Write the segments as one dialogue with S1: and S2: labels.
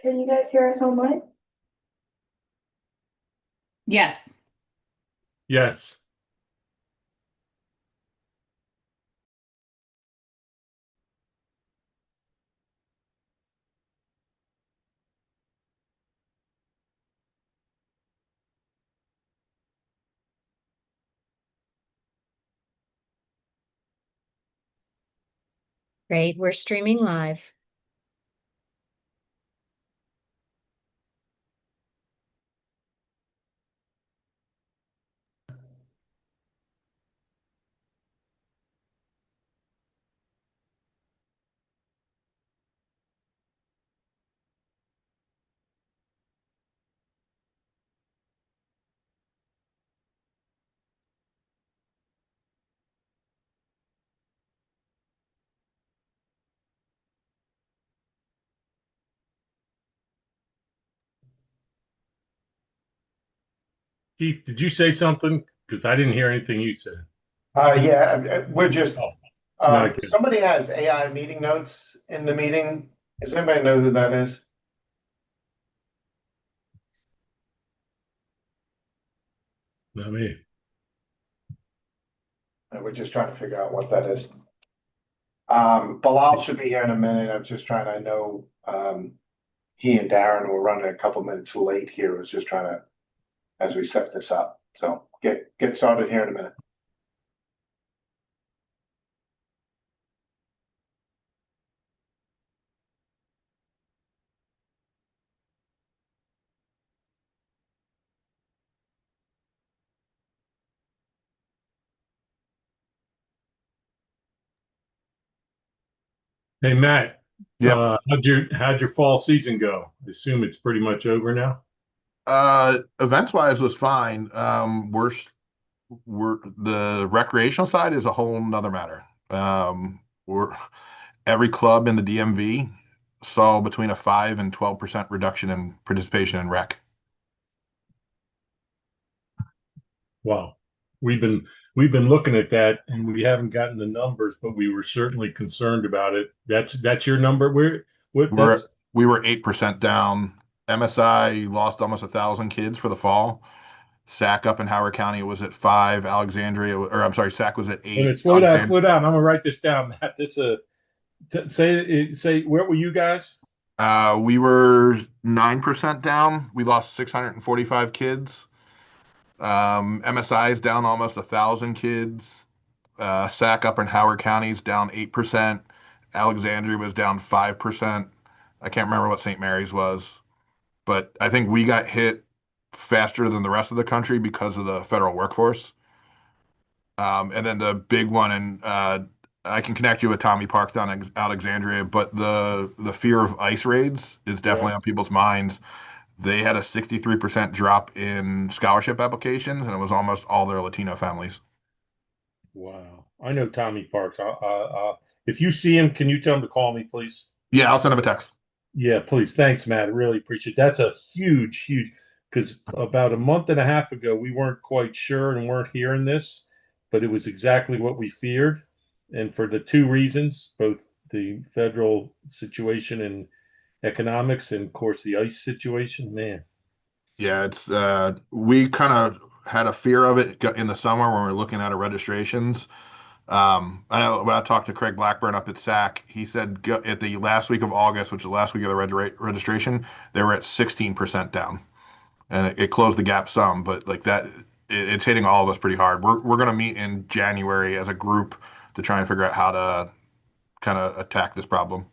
S1: Can you guys hear us online?
S2: Yes.
S3: Yes.
S4: Great, we're streaming live.
S3: Keith, did you say something? Because I didn't hear anything you said.
S5: Yeah, we're just,
S3: Oh, not again.
S5: somebody has AI meeting notes in the meeting. Does anybody know who that is?
S3: Not me.
S5: We're just trying to figure out what that is. Bilal should be here in a minute. I'm just trying to know, he and Darren were running a couple minutes late here. I was just trying to, as we set this up. So get started here in a minute.
S3: Hey, Matt.
S6: Yeah.
S3: How'd your fall season go? I assume it's pretty much over now.
S6: Events wise was fine. We're the recreational side is a whole nother matter. We're every club in the DMV saw between a 5 and 12% reduction in participation in rec.
S3: Wow. We've been looking at that and we haven't gotten the numbers, but we were certainly concerned about it. That's your number.
S6: We were 8% down. MSI lost almost 1,000 kids for the fall. SAC up in Howard County was at 5. Alexandria, or I'm sorry, SAC was at 8.
S3: Slow down. I'm gonna write this down, Matt. Say where were you guys?
S6: We were 9% down. We lost 645 kids. MSI is down almost 1,000 kids. SAC up in Howard County is down 8%. Alexandria was down 5%. I can't remember what St. Mary's was, but I think we got hit faster than the rest of the country because of the federal workforce. And then the big one, and I can connect you with Tommy Parks down in Alexandria, but the fear of ICE raids is definitely on people's minds. They had a 63% drop in scholarship applications, and it was almost all their Latino families.
S3: Wow. I know Tommy Parks. If you see him, can you tell him to call me, please?
S6: Yeah, I'll send him a text.
S3: Yeah, please. Thanks, Matt. I really appreciate it. That's a huge, because about a month and a half ago, we weren't quite sure and weren't hearing this, but it was exactly what we feared. And for the two reasons, both the federal situation and economics and, of course, the ICE situation, man.
S6: Yeah, it's we kind of had a fear of it in the summer when we were looking at our registrations. I know when I talked to Craig Blackburn up at SAC, he said at the last week of August, which is the last week of the registration, they were at 16% down, and it closed the gap some, but like that, it's hitting all of us pretty hard. We're going to meet in January as a group to try and figure out how to kind of attack this problem.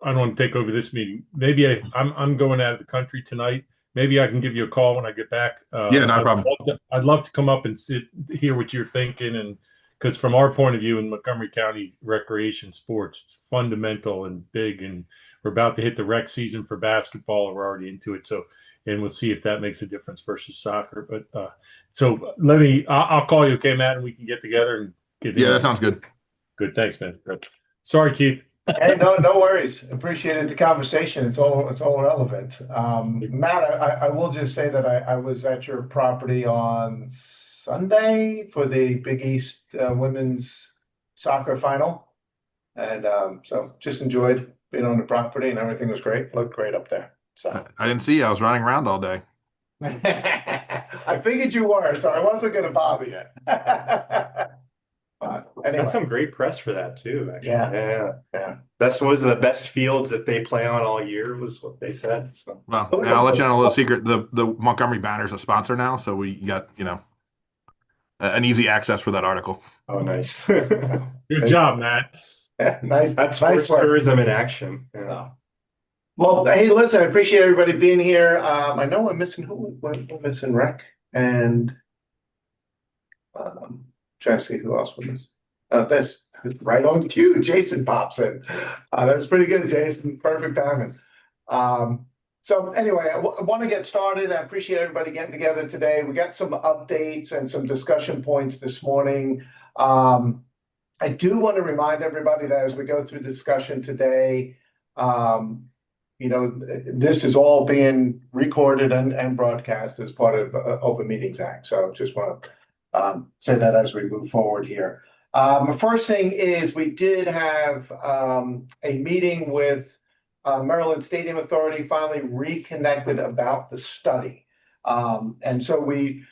S3: I don't want to take over this meeting. Maybe I'm going out of the country tonight. Maybe I can give you a call when I get back.
S6: Yeah, no problem.
S3: I'd love to come up and hear what you're thinking, and because from our point of view in Montgomery County recreation sports, it's fundamental and big, and we're about to hit the rec season for basketball. We're already into it, so and we'll see if that makes a difference versus soccer. But so I'll call you, okay, Matt, and we can get together and get.
S6: Yeah, that sounds good.
S3: Good, thanks, man. Sorry, Keith.
S5: Hey, no worries. Appreciated the conversation. It's all relevant. Matt, I will just say that I was at your property on Sunday for the Big East women's soccer final, and so just enjoyed being on the property and everything was great. Looked great up there. So
S6: I didn't see you. I was running around all day.
S5: I figured you were, so I wasn't going to bother you. But anyway,
S1: That's some great press for that too, actually.
S5: Yeah.
S1: Yeah. That's one of the best fields that they play on all year was what they said. So
S6: Well, and I'll let you know a little secret. The Montgomery Banner's a sponsor now, so we got, an easy access for that article.
S1: oh nice.
S3: Good job, Matt.
S5: nice.
S1: That's
S5: nice
S1: sports
S5: work.
S1: tourism in action. Yeah.
S5: So. Well, hey, listen, I appreciate everybody being here. I know we're missing we're missing Rec and trying to see who else we're missing. This right on cue. Jason pops in. That was pretty good, Jason. Perfect timing. So anyway, I want to get started. I appreciate everybody getting together today. We got some updates and some discussion points this morning. I do want to remind everybody that as we go through the discussion today, this is all being recorded and broadcast as part of Open Meetings Act. So just want to say that as we move forward here. The first thing is we did have a meeting with Maryland Stadium Authority, finally reconnected about the study. And so we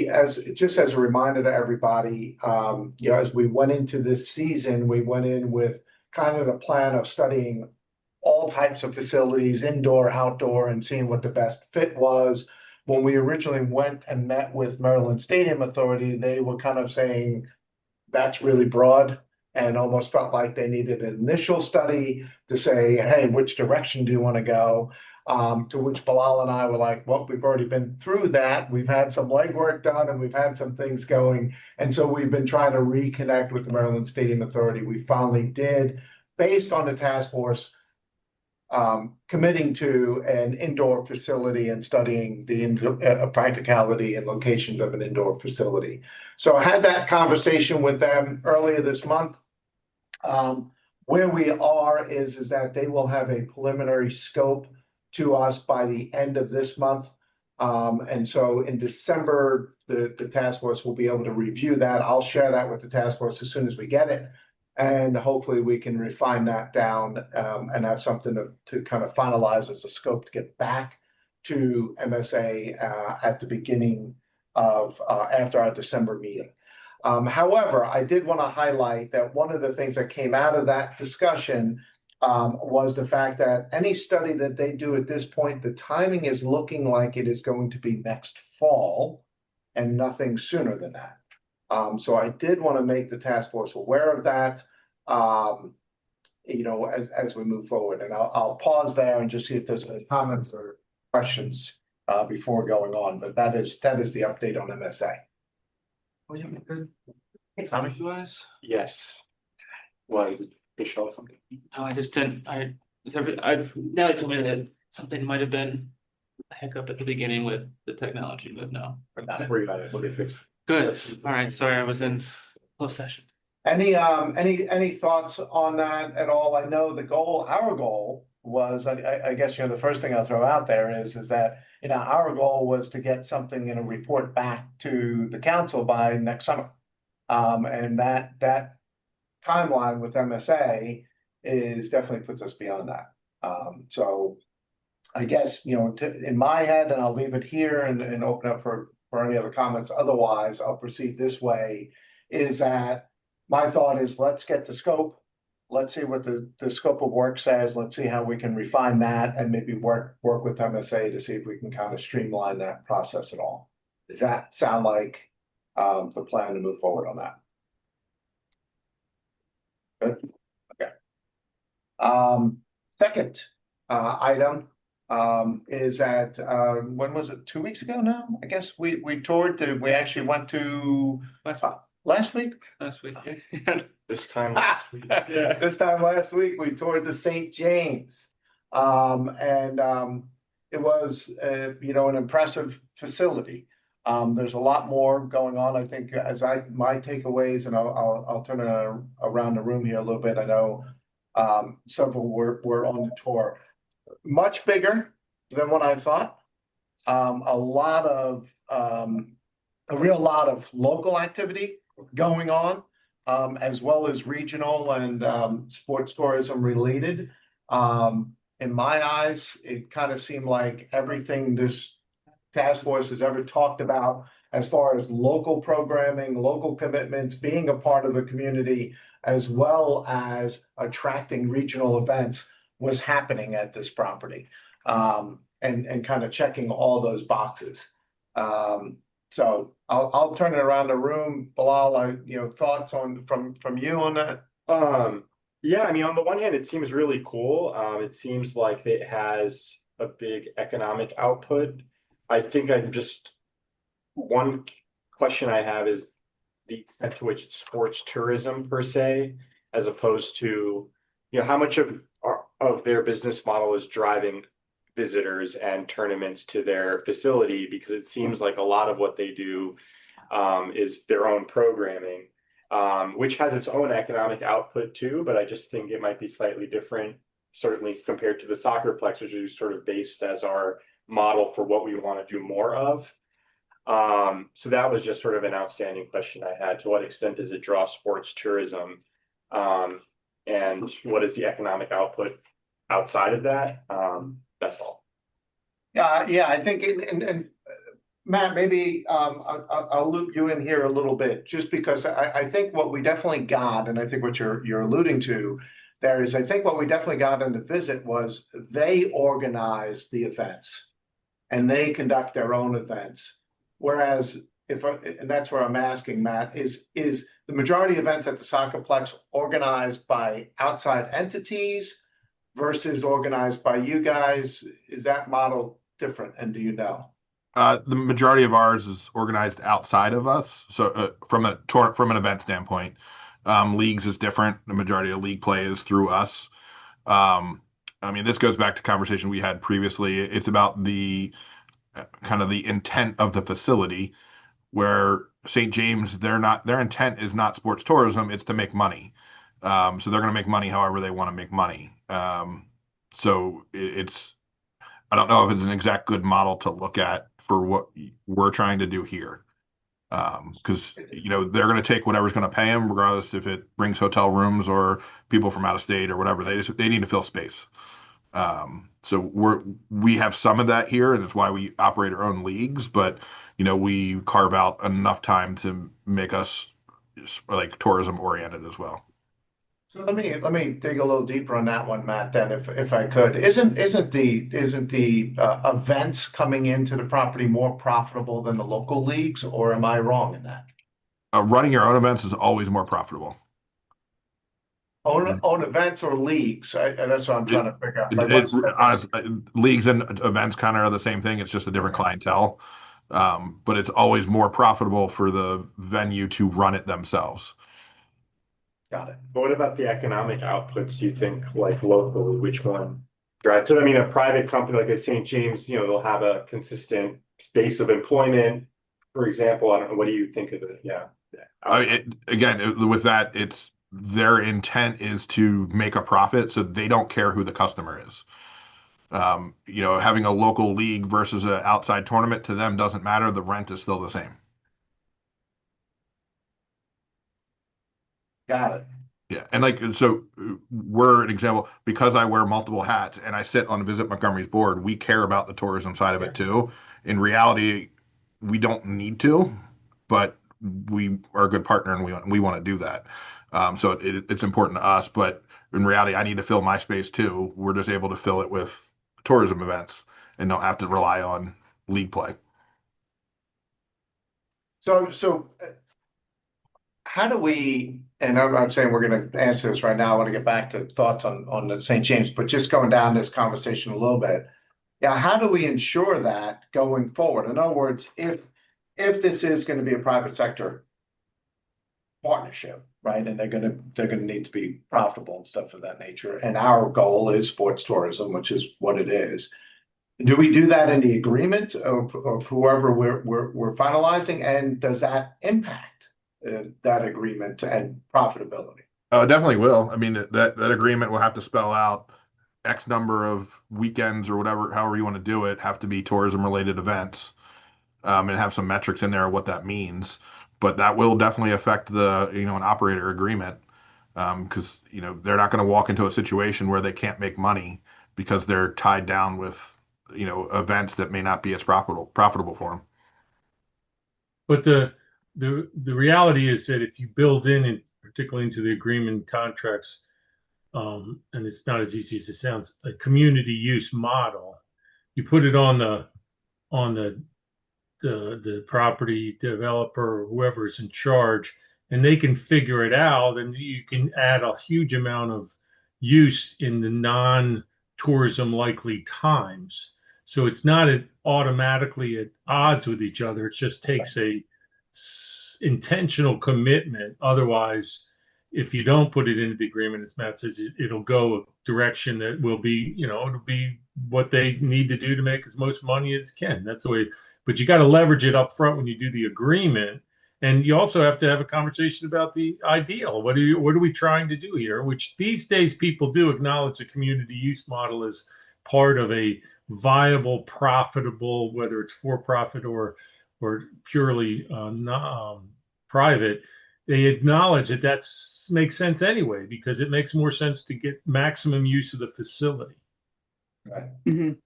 S5: as a reminder to everybody, as we went into this season, we went in with kind of the plan of studying all types of facilities, indoor, outdoor, and seeing what the best fit was. When we originally went and met with Maryland Stadium Authority, they were kind of saying that's really broad and almost felt like they needed an initial study to say, hey, which direction do you want to go? To which Bilal and I were like, well, we've already been through that. We've had some legwork done and we've had some things going. And so we've been trying to reconnect with the Maryland Stadium Authority. We finally did, based on the task force committing to an indoor facility and studying the practicality and locations of an indoor facility. So I had that conversation with them earlier this month. Where we are is that they will have a preliminary scope to us by the end of this month. And so in December, the task force will be able to review that. I'll share that with the task force as soon as we get it. And hopefully we can refine that down and have something to kind of finalize as a scope to get back to MSA at the beginning of after our December meeting. However, I did want to highlight that one of the things that came out of that discussion was the fact that any study that they do at this point, the timing is looking like it is going to be next fall and nothing sooner than that. So I did want to make the task force aware of that, as we move forward. And I'll pause there and just see if there's any comments or questions before going on. But that is the update on MSA.
S2: Oh, yeah, good.
S5: Tommy?
S2: Wise?
S1: Yes. Why did you show something?
S2: No, I just didn't. Nelly told me that something might have been a hiccup at the beginning with the technology, but no.
S1: Don't worry about it. We'll get fixed.
S2: Good. All right. Sorry, I was in closed session.
S5: Any thoughts on that at all? I know our goal was, I guess, the first thing I'll throw out there is that, our goal was to get something in a report back to the council by next summer. And that timeline with MSA is definitely puts us beyond that. So I guess, in my head, and I'll leave it here and open up for any other comments. Otherwise, I'll proceed this way, is that my thought is let's get the scope. Let's see what the scope of work says. Let's see how we can refine that and maybe work with MSA to see if we can kind of streamline that process at all. Does that sound like the plan to move forward on that? Good. Okay. Second item is that when was it? 2 weeks ago now? I guess we toured. We actually went to last week.
S2: Last week.
S1: This time last week.
S5: Yeah. This time last week we toured the St. James. And it was an impressive facility. There's a lot more going on. I think my takeaways, and I'll turn it around the room here a little bit. I know several were on the tour. Much bigger than what I thought. A real lot of local activity going on, as well as regional and sports tourism related. In my eyes, it kind of seemed like everything this task force has ever talked about as far as local programming, local commitments, being a part of the community, as well as attracting regional events was happening at this property. And kind of checking all those boxes. So I'll turn it around the room. Bilal, thoughts from you on that?
S1: Yeah, I mean, on the one hand, it seems really cool. It seems like it has a big economic output. I think one question I have is the extent to which it's sports tourism per se, as opposed to, how much of their business model is driving visitors and tournaments to their facility, because it seems like a lot of what they do is their own programming, which has its own economic output too, but I just think it might be slightly different, certainly compared to the Soccerplex, which is sort of based as our model for what we want to do more of. So that was just sort of an outstanding question I had. To what extent does it draw sports tourism? And what is the economic output outside of that? That's all.
S5: Yeah, I think, and Matt, maybe I'll loop you in here a little bit, just because I think what we definitely got, and I think what you're alluding to there is, I think what we definitely got in the visit was they organize the events and they conduct their own events. Whereas and that's where I'm asking, Matt, is the majority of events at the Soccerplex organized by outside entities versus organized by you guys? Is that model different? And do you know?
S6: The majority of ours is organized outside of us. So from an event standpoint, leagues is different. The majority of league play is through us. I mean, this goes back to conversation we had previously. It's about the kind of the intent of the facility, where St. James, their intent is not sports tourism, it's to make money. So they're going to make money however they want to make money. So I don't know if it's an exact good model to look at for what we're trying to do here. Because, they're going to take whatever's going to pay them, regardless if it brings hotel rooms or people from out of state or whatever. They need to fill space. So we have some of that here, and it's why we operate our own leagues, but we carve out enough time to make us like tourism oriented as well.
S5: So let me dig a little deeper on that one, Matt, then if I could. Isn't the events coming into the property more profitable than the local leagues, or am I wrong in that?
S6: Running your own events is always more profitable.
S5: Own events or leagues? That's what I'm trying to figure out. Like, what's the difference?
S6: Leagues and events kind of are the same thing. It's just a different clientele. But it's always more profitable for the venue to run it themselves.
S5: Got it.
S1: But what about the economic outputs, do you think, like locally, which one drives? So I mean, a private company like a St. James, they'll have a consistent base of employment, for example. I don't know, what do you think of it? Yeah.
S6: With that, it's their intent is to make a profit, so they don't care who the customer is. Having a local league versus an outside tournament, to them doesn't matter. The rent is still the same.
S5: Got it.
S6: Yeah, and so we're an example, because I wear multiple hats and I sit on Visit Montgomery's board. We care about the tourism side of it too. In reality, we don't need to, but we are a good partner and we want to do that. So it's important to us, but in reality, I need to fill my space too. We're just able to fill it with tourism events and don't have to rely on league play.
S5: So how do we, and I'm saying we're going to answer this right now. I want to get back to thoughts on the St. James, but just going down this conversation a little bit. Yeah, how do we ensure that going forward? In other words, if this is going to be a private sector partnership, right, and they're going to need to be profitable and stuff of that nature, and our goal is sports tourism, which is what it is. Do we do that in the agreement of whoever we're finalizing, and does that impact that agreement and profitability?
S6: Oh, it definitely will. I mean, that agreement will have to spell out X number of weekends or whatever, however you want to do it, have to be tourism related events, and have some metrics in there of what that means. But that will definitely affect the, an operator agreement. Because, you know, they're not going to walk into a situation where they can't make money because they're tied down with, you know, events that may not be as profitable for them.
S3: But the reality is that if you build in, particularly into the agreement contracts, and it's not as easy as it sounds, a community use model, you put it on the property developer or whoever's in charge, and they can figure it out, and you can add a huge amount of use in the non-tourism likely times. So it's not automatically at odds with each other. It just takes a intentional commitment. Otherwise, if you don't put it into the agreement, as Matt says, it'll go a direction that will be, you know, it'll be what they need to do to make as much money as can. That's the way. But you got to leverage it up front when you do the agreement. And you also have to have a conversation about the ideal. What are we trying to do here? Which these days people do acknowledge the community use model as part of a viable, profitable, whether it's for profit or purely private. They acknowledge that makes sense anyway, because it makes more sense to get maximum use of the facility.
S5: Right.
S7: Mhm.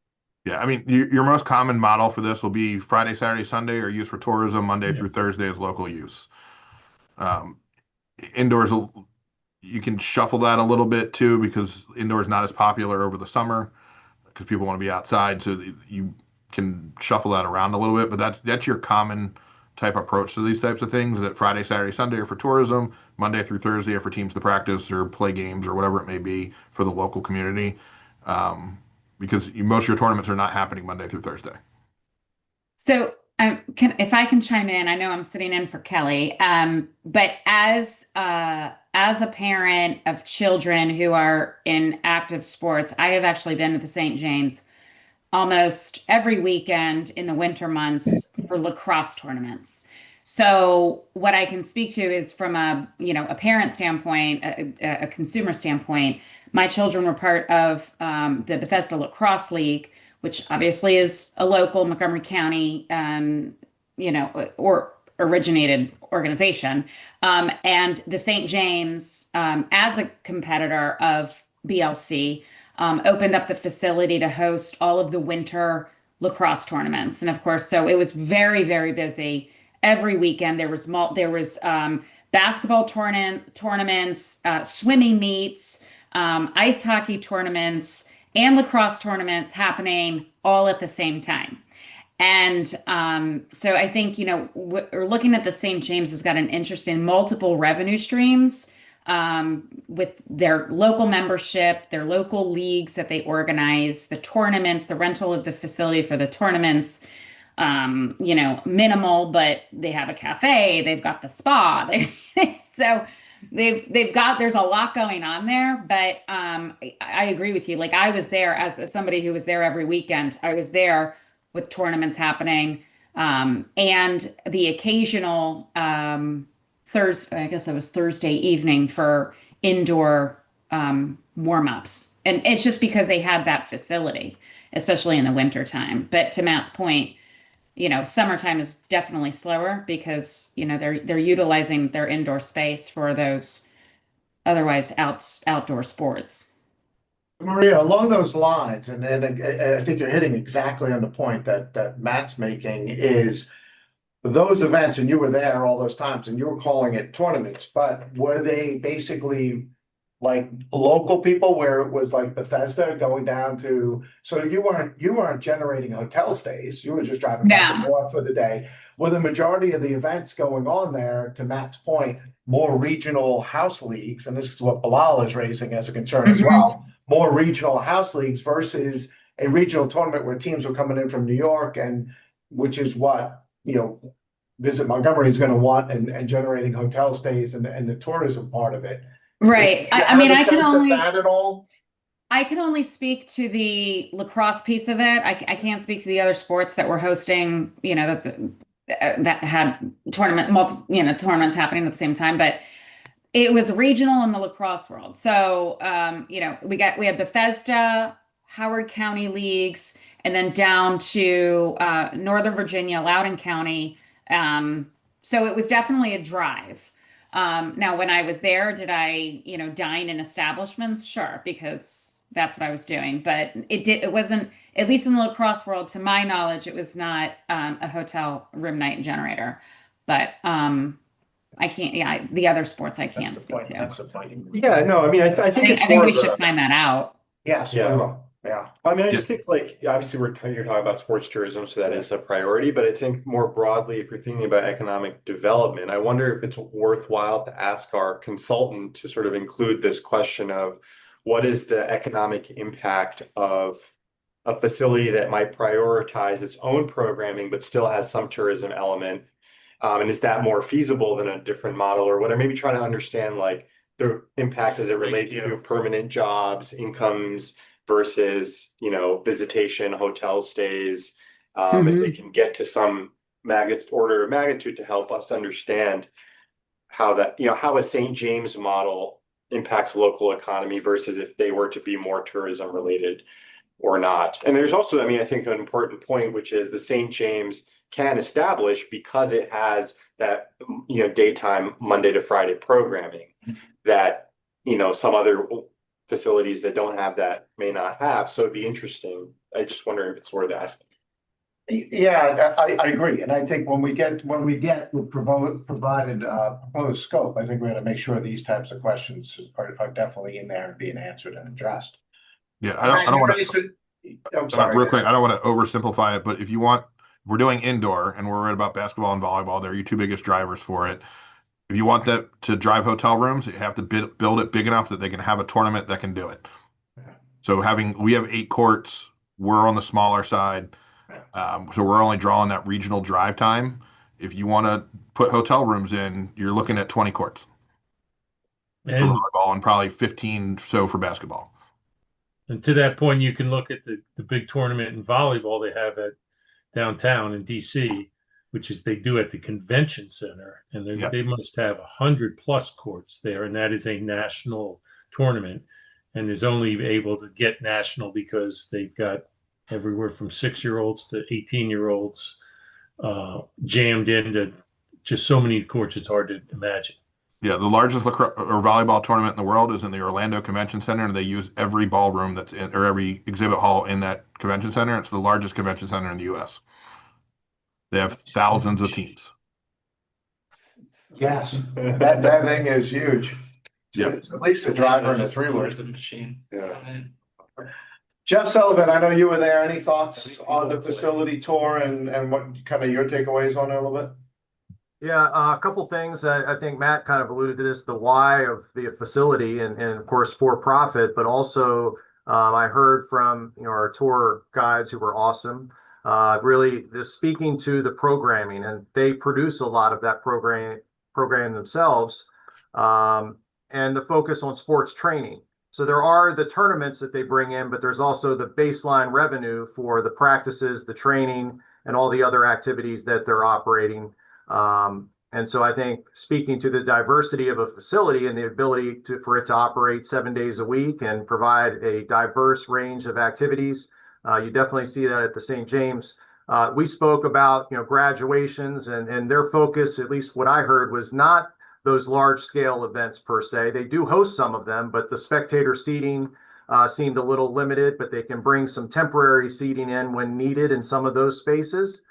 S6: Yeah, I mean, your most common model for this will be Friday, Saturday, Sunday, or use for tourism, Monday through Thursday as local use. Indoors, you can shuffle that a little bit too, because indoors not as popular over the summer because people want to be outside. So you can shuffle that around a little bit, but that's your common type approach to these types of things. That Friday, Saturday, Sunday are for tourism, Monday through Thursday are for teams to practice or play games or whatever it may be for the local community. Because most of your tournaments are not happening Monday through Thursday.
S7: So, if I can chime in, I know I'm sitting in for Kelly, but as a parent of children who are in active sports, I have actually been to the St. James almost every weekend in the winter months for lacrosse tournaments. So what I can speak to is from a parent standpoint, a consumer standpoint. My children were part of the Bethesda Lacrosse League, which obviously is a local Montgomery County, or originated organization. And the St. James, as a competitor of BLC, opened up the facility to host all of the winter lacrosse tournaments. And of course, so it was very, very busy. Every weekend there was basketball tournaments, swimming meets, ice hockey tournaments, and lacrosse tournaments happening all at the same time. And so I think, we're looking at the St. James has got an interest in multiple revenue streams with their local membership, their local leagues that they organize, the tournaments, the rental of the facility for the tournaments. Minimal, but they have a cafe, they've got the spa. So there's a lot going on there, but I agree with you. Like, I was there as somebody who was there every weekend. I was there with tournaments happening, and the occasional Thursday, I guess it was Thursday evening for indoor warm-ups. And it's just because they had that facility, especially in the winter time. But to Matt's point, summertime is definitely slower because, they're utilizing their indoor space for those otherwise outdoor sports.
S5: Maria, along those lines, and then I think you're hitting exactly on the point that Matt's making is those events, and you were there all those times, and you were calling it tournaments, but were they basically like local people where it was like Bethesda going down to, so you weren't generating hotel stays, you were just driving back and forth for the day. Were the majority of the events going on there, to Matt's point, more regional house leagues, and this is what Bilal is raising as a concern as well, more regional house leagues versus a regional tournament where teams were coming in from New York, and which is what, Visit Montgomery is going to want, and generating hotel stays and the tourism part of it.
S7: Right. I mean, I can only speak to the lacrosse piece of it. I can't speak to the other sports that were hosting, that had tournaments happening at the same time, but it was regional in the lacrosse world. So, we had Bethesda, Howard County leagues, and then down to Northern Virginia, Loudoun County. So it was definitely a drive. Now, when I was there, did I, dine in establishments? Sure, because that's what I was doing. But it wasn't, at least in the lacrosse world, to my knowledge, it was not a hotel room night and generator. But I can't, yeah, the other sports I can't
S5: That's the
S7: speak
S5: point.
S7: to.
S5: That's the point.
S1: Yeah, no, I mean, I think
S7: I
S1: it's
S7: think
S1: more
S7: we
S1: of
S7: should
S1: a,
S7: find that out.
S5: Yes, we
S1: Yeah.
S5: will. Yeah.
S1: I mean, I just think like, obviously you're talking about sports tourism, so that is a priority, but I think more broadly, if you're thinking about economic development, I wonder if it's worthwhile to ask our consultant to sort of include this question of what is the economic impact of a facility that might prioritize its own programming, but still has some tourism element? And is that more feasible than a different model or whatever? Maybe try to understand like the impact as it relates to permanent jobs, incomes versus, visitation, hotel stays. If they can get to some order of magnitude to help us understand how that, how a St. James model impacts local economy versus if they were to be more tourism related or not. And there's also, I mean, I think an important point, which is the St. James can establish because it has that, daytime Monday to Friday programming that, some other facilities that don't have that may not have. So it'd be interesting. I just wonder if it's worth asking.
S5: Yeah, I agree. And I think when we get the proposed scope, I think we're gonna make sure these types of questions are definitely in there and being answered and addressed.
S6: Yeah, I don't want to,
S5: I'm sorry.
S6: real quick, I don't want to oversimplify it, but if we're doing indoor and we're worried about basketball and volleyball, they're your two biggest drivers for it. If you want that to drive hotel rooms, you have to build it big enough that they can have a tournament that can do it. So we have 8 courts. We're on the smaller side. So we're only drawing that regional drive time. If you want to put hotel rooms in, you're looking at 20 courts for
S3: And
S6: volleyball and probably 15 so for basketball.
S3: And to that point, you can look at the big tournament in volleyball they have at downtown in DC, which is they do at the convention center, and they must have 100+ courts there, and that is a national tournament, and is only able to get national because they've got everywhere from 6-year-olds to 18-year-olds jammed into just so many courts. It's hard to imagine.
S6: Yeah, the largest lacrosse or volleyball tournament in the world is in the Orlando Convention Center, and they use every ballroom that's in or every exhibit hall in that convention center. It's the largest convention center in the U.S. They have thousands of teams.
S5: Yes, that thing is huge.
S6: Yeah.
S5: It's at least a driver and a three-wheel.
S2: Tourism machine.
S1: Yeah.
S5: Jeff Sullivan, I know you were there. Any thoughts on the facility tour and what kind of your takeaways on it a little bit?
S8: Yeah, a couple things. I think Matt kind of alluded to this, the why of the facility and of course for profit, but also I heard from our tour guides who were awesome. Really this speaking to the programming, and they produce a lot of that program themselves, and the focus on sports training. So there are the tournaments that they bring in, but there's also the baseline revenue for the practices, the training, and all the other activities that they're operating. And so I think speaking to the diversity of a facility and the ability for it to operate 7 days a week and provide a diverse range of activities, you definitely see that at the St. James. We spoke about graduations and their focus, at least what I heard, was not those large scale events per se. They do host some of them, but the spectator seating seemed a little limited, but they can bring some temporary seating in when needed in some of those spaces.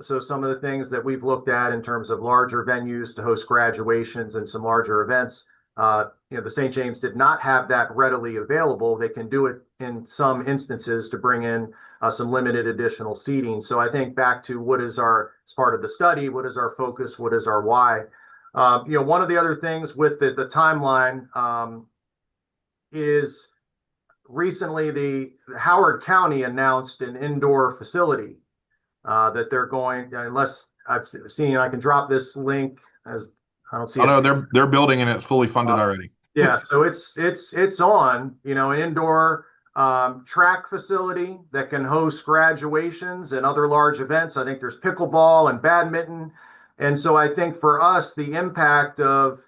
S8: So some of the things that we've looked at in terms of larger venues to host graduations and some larger events, the St. James did not have that readily available. They can do it in some instances to bring in some limited additional seating. So I think back to what is as part of the study, what is our focus, what is our why? One of the other things with the timeline is recently the Howard County announced an indoor facility that they're going, unless I've seen, I can drop this link as I don't see it.
S6: Oh no, they're building and it's fully funded already.
S8: Yeah, so it's on, an indoor track facility that can host graduations and other large events. I think there's pickleball and badminton. And so I think for us, the impact of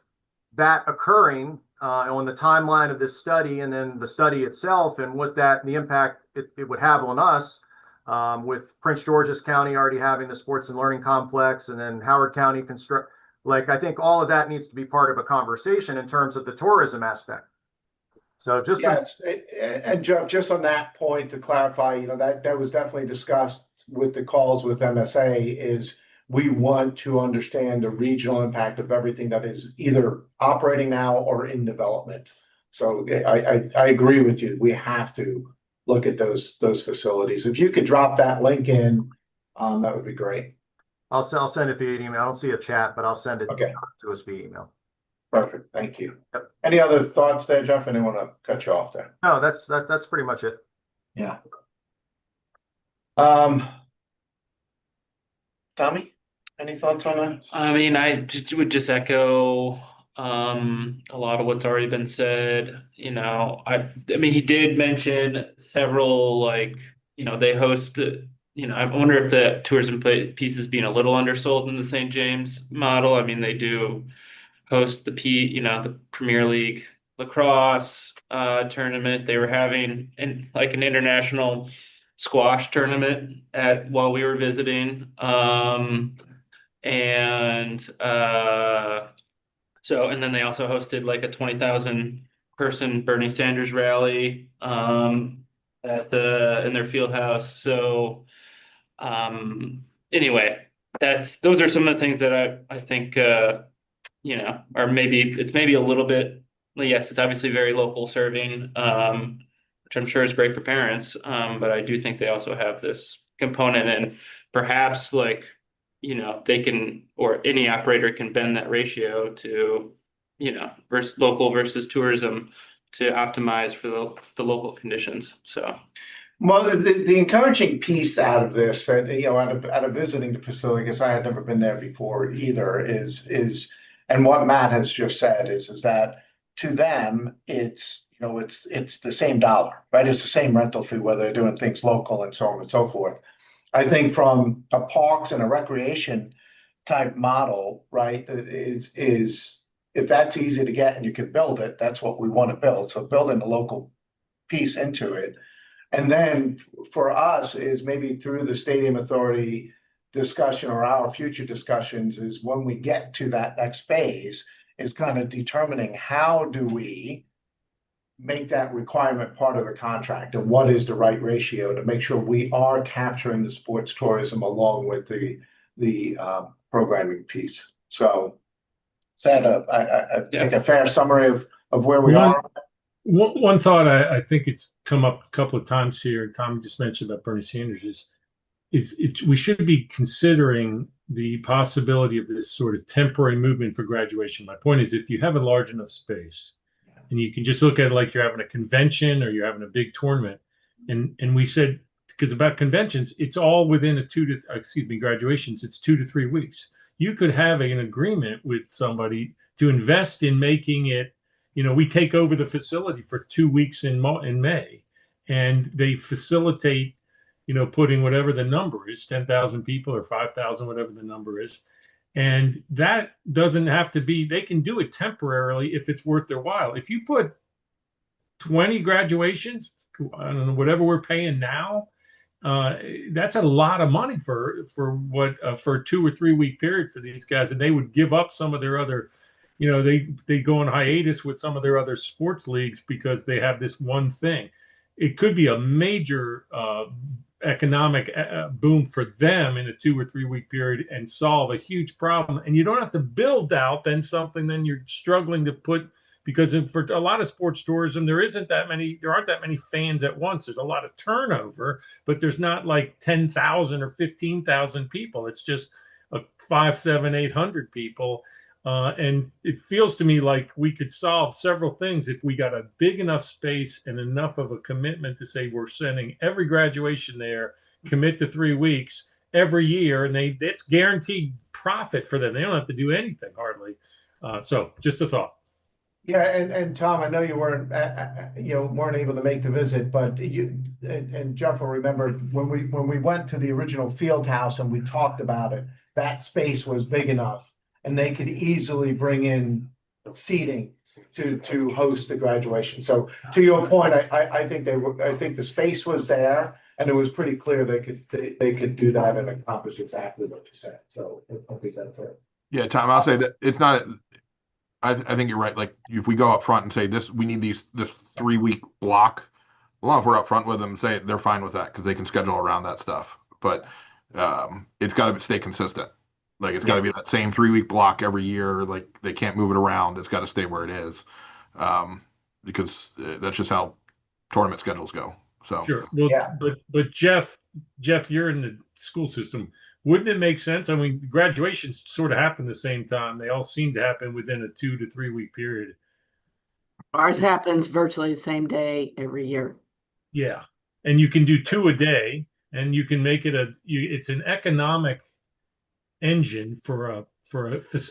S8: that occurring on the timeline of this study and then the study itself and the impact it would have on us, with Prince George's County already having the sports and learning complex, and then Howard County like, I think all of that needs to be part of a conversation in terms of the tourism aspect. So just some,
S5: Yes, and Jeff, just on that point to clarify, that was definitely discussed with the calls with MSA is we want to understand the regional impact of everything that is either operating now or in development. So I agree with you. We have to look at those facilities. If you could drop that link in, that would be great.
S8: I'll send it via email. I don't see a chat, but I'll send it
S5: Okay.
S8: to us via email.
S5: Perfect, thank you.
S8: Yep.
S5: Any other thoughts there, Jeff? I didn't want to cut you off there.
S8: No, that's pretty much it.
S5: Yeah. Tommy, any thoughts on that?
S2: I mean, would just echo a lot of what's already been said. I mean, he did mention several, like, they host, I wonder if the tourism piece is being a little undersold in the St. James model. I mean, they do host the Premier League lacrosse tournament. They were having an international squash tournament while we were visiting. And then they also hosted like a 20,000 person Bernie Sanders rally in their field house. So anyway, those are some of the things that I think or it's maybe a little bit, yes, it's obviously very local serving, which I'm sure is great for parents. But I do think they also have this component, and perhaps they can, or any operator can bend that ratio to, versus local versus tourism to optimize for the local conditions. So.
S5: Well, the encouraging piece out of this, out of visiting the facility, because I had never been there before either, is and what Matt has just said is that to them, it's the same dollar, right? It's the same rental fee, whether they're doing things local and so on and so forth. I think from a parks and a recreation type model, right, is if that's easy to get and you can build it, that's what we want to build. So building the local piece into it. And then for us is maybe through the Stadium Authority discussion or our future discussions is when we get to that next phase is kind of determining how do we make that requirement part of the contract and what is the right ratio to make sure we are capturing the sports tourism along with the programming piece. So is that I think a fair summary of where we are?
S3: One thought I think it's come up a couple of times here, Tom just mentioned about Bernie Sanders, is we should be considering the possibility of this sort of temporary movement for graduation. My point is, if you have a large enough space and you can just look at it like you're having a convention or you're having a big tournament, and we said, because about conventions, it's all within graduations, it's 2 to 3 weeks. You could have an agreement with somebody to invest in making it, we take over the facility for 2 weeks in May, and they facilitate, putting whatever the number is, 10,000 people or 5,000, whatever the number is. And that doesn't have to be, they can do it temporarily if it's worth their while. If you put 20 graduations, I don't know, whatever we're paying now, that's a lot of money for a 2 or 3 week period for these guys. And they would give up some of their other, they go on hiatus with some of their other sports leagues because they have this one thing. It could be a major economic boom for them in a 2 or 3 week period and solve a huge problem. And you don't have to build out then something then you're struggling to put, because for a lot of sports tourism, there aren't that many fans at once. There's a lot of turnover, but there's not like 10,000 or 15,000 people. It's just 500, 700, 800 people. And it feels to me like we could solve several things if we got a big enough space and enough of a commitment to say we're sending every graduation there, commit to 3 weeks every year, and it's guaranteed profit for them. They don't have to do anything hardly. So just a thought.
S5: Yeah, and Tom, I know you weren't able to make the visit, but you and Jeff will remember when we went to the original field house and we talked about it, that space was big enough. And they could easily bring in seating to host the graduation. So to your point, I think the space was there, and it was pretty clear they could do that and accomplish exactly what you said. So I think that's it.
S6: Yeah, Tom, I'll say that it's not, I think you're right. Like if we go up front and say this, we need this 3 week block. Well, if we're up front with them, say they're fine with that because they can schedule around that stuff. But it's got to stay consistent. Like it's got to be that same 3 week block every year. Like they can't move it around. It's got to stay where it is, because that's just how tournament schedules go. So
S3: Sure. Well,
S5: Yeah.
S3: but Jeff, you're in the school system. Wouldn't it make sense? I mean, graduations sort of happen the same time. They all seem to happen within a 2 to 3 week period.
S9: Ours happens virtually the same day every year.
S3: Yeah, and you can do 2 a day, and you can make it it's an economic engine for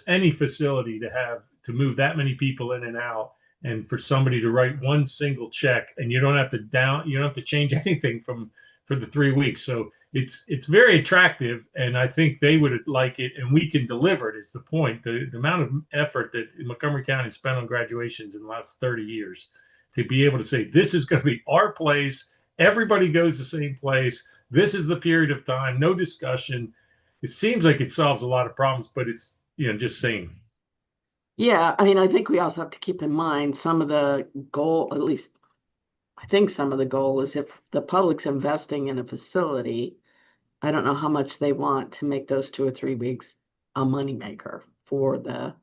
S3: any facility to move that many people in and out, and for somebody to write one single check, and you don't have to change anything for the 3 weeks. So it's very attractive, and I think they would like it, and we can deliver it. Is the point? The amount of effort that Montgomery County spent on graduations in the last 30 years to be able to say this is going to be our place. Everybody goes the same place. This is the period of time. No discussion. It seems like it solves a lot of problems, but it's just saying.
S9: Yeah, I mean, I think we also have to keep in mind some of the goal, at least I think some of the goal is if the public's investing in a facility, I don't know how much they want to make those 2 or 3 weeks a moneymaker for the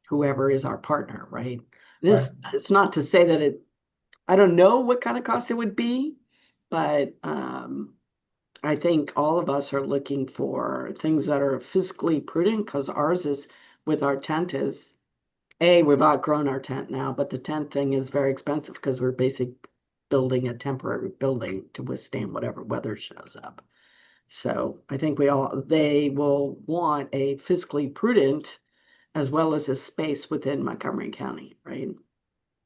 S9: whoever is our partner, right? It's not to say that I don't know what kind of cost it would be, but I think all of us are looking for things that are fiscally prudent, because ours is with our tent is, we've outgrown our tent now, but the tent thing is very expensive because we're basically building a temporary building to withstand whatever weather shows up. So I think they will want a fiscally prudent as well as a space within Montgomery County, right?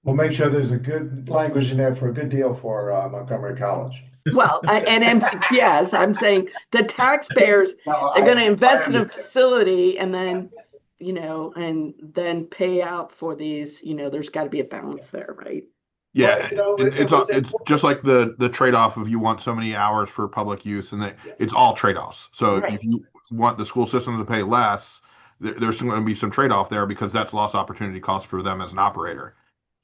S5: We'll make sure there's a good language in there for a good deal for Montgomery College.
S9: Well, and MCPS, I'm saying the taxpayers are going to invest in a facility and then, and then pay out for these, there's got to be a balance there, right?
S6: yeah,
S5: Well,
S6: it's just like the trade-off of you want so many hours for public use, and it's all trade-offs. So
S9: Right.
S6: if you want the school system to pay less, there's going to be some trade-off there because that's lost opportunity cost for them as an operator.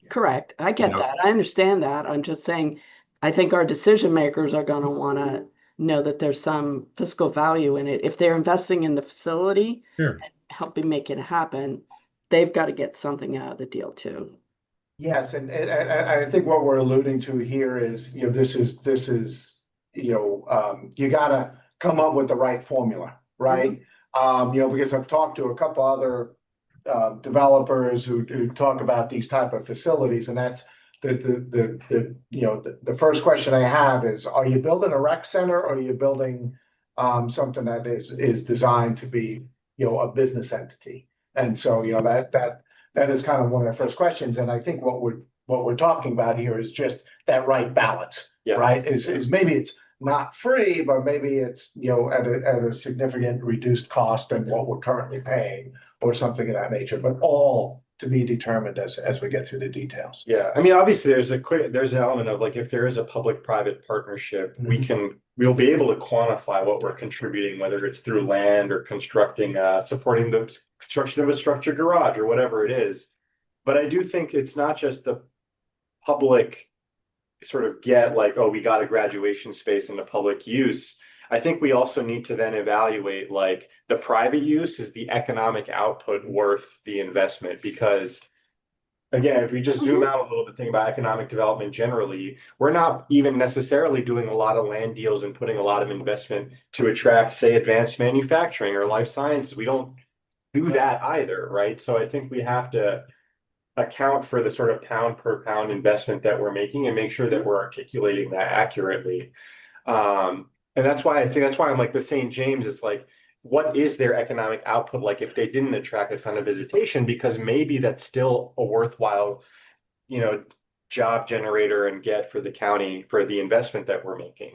S9: Correct. I get that. I understand that. I'm just saying, I think our decision makers are going to want to know that there's some fiscal value in it. If they're investing in the facility
S3: Sure.
S9: and helping make it happen, they've got to get something out of the deal too.
S5: Yes, and I think what we're alluding to here is, this is, you gotta come up with the right formula, right? Because I've talked to a couple other developers who talk about these type of facilities, and that's the first question I have is, are you building a rec center, or are you building something that is designed to be, a business entity? And so, that is kind of one of the first questions. And I think what we're talking about here is just that right balance, right? Is maybe it's not free, but maybe it's, at a significant reduced cost than what we're currently paying, or something of that nature, but all to be determined as we get through the details.
S1: Yeah, I mean, obviously there's an element of like, if there is a public-private partnership, we'll be able to quantify what we're contributing, whether it's through land or supporting the construction of a structured garage or whatever it is. But I do think it's not just the public sort of get like, oh, we got a graduation space into public use. I think we also need to then evaluate like the private use, is the economic output worth the investment? Because again, if we just zoom out a little bit, think about economic development generally, we're not even necessarily doing a lot of land deals and putting a lot of investment to attract, say, advanced manufacturing or life sciences. We don't do that either, right? So I think we have to account for the sort of pound per pound investment that we're making and make sure that we're articulating that accurately. And that's why I'm like the St. James, it's like, what is their economic output like if they didn't attract a ton of visitation? Because maybe that's still a worthwhile, job generator and get for the county for the investment that we're making.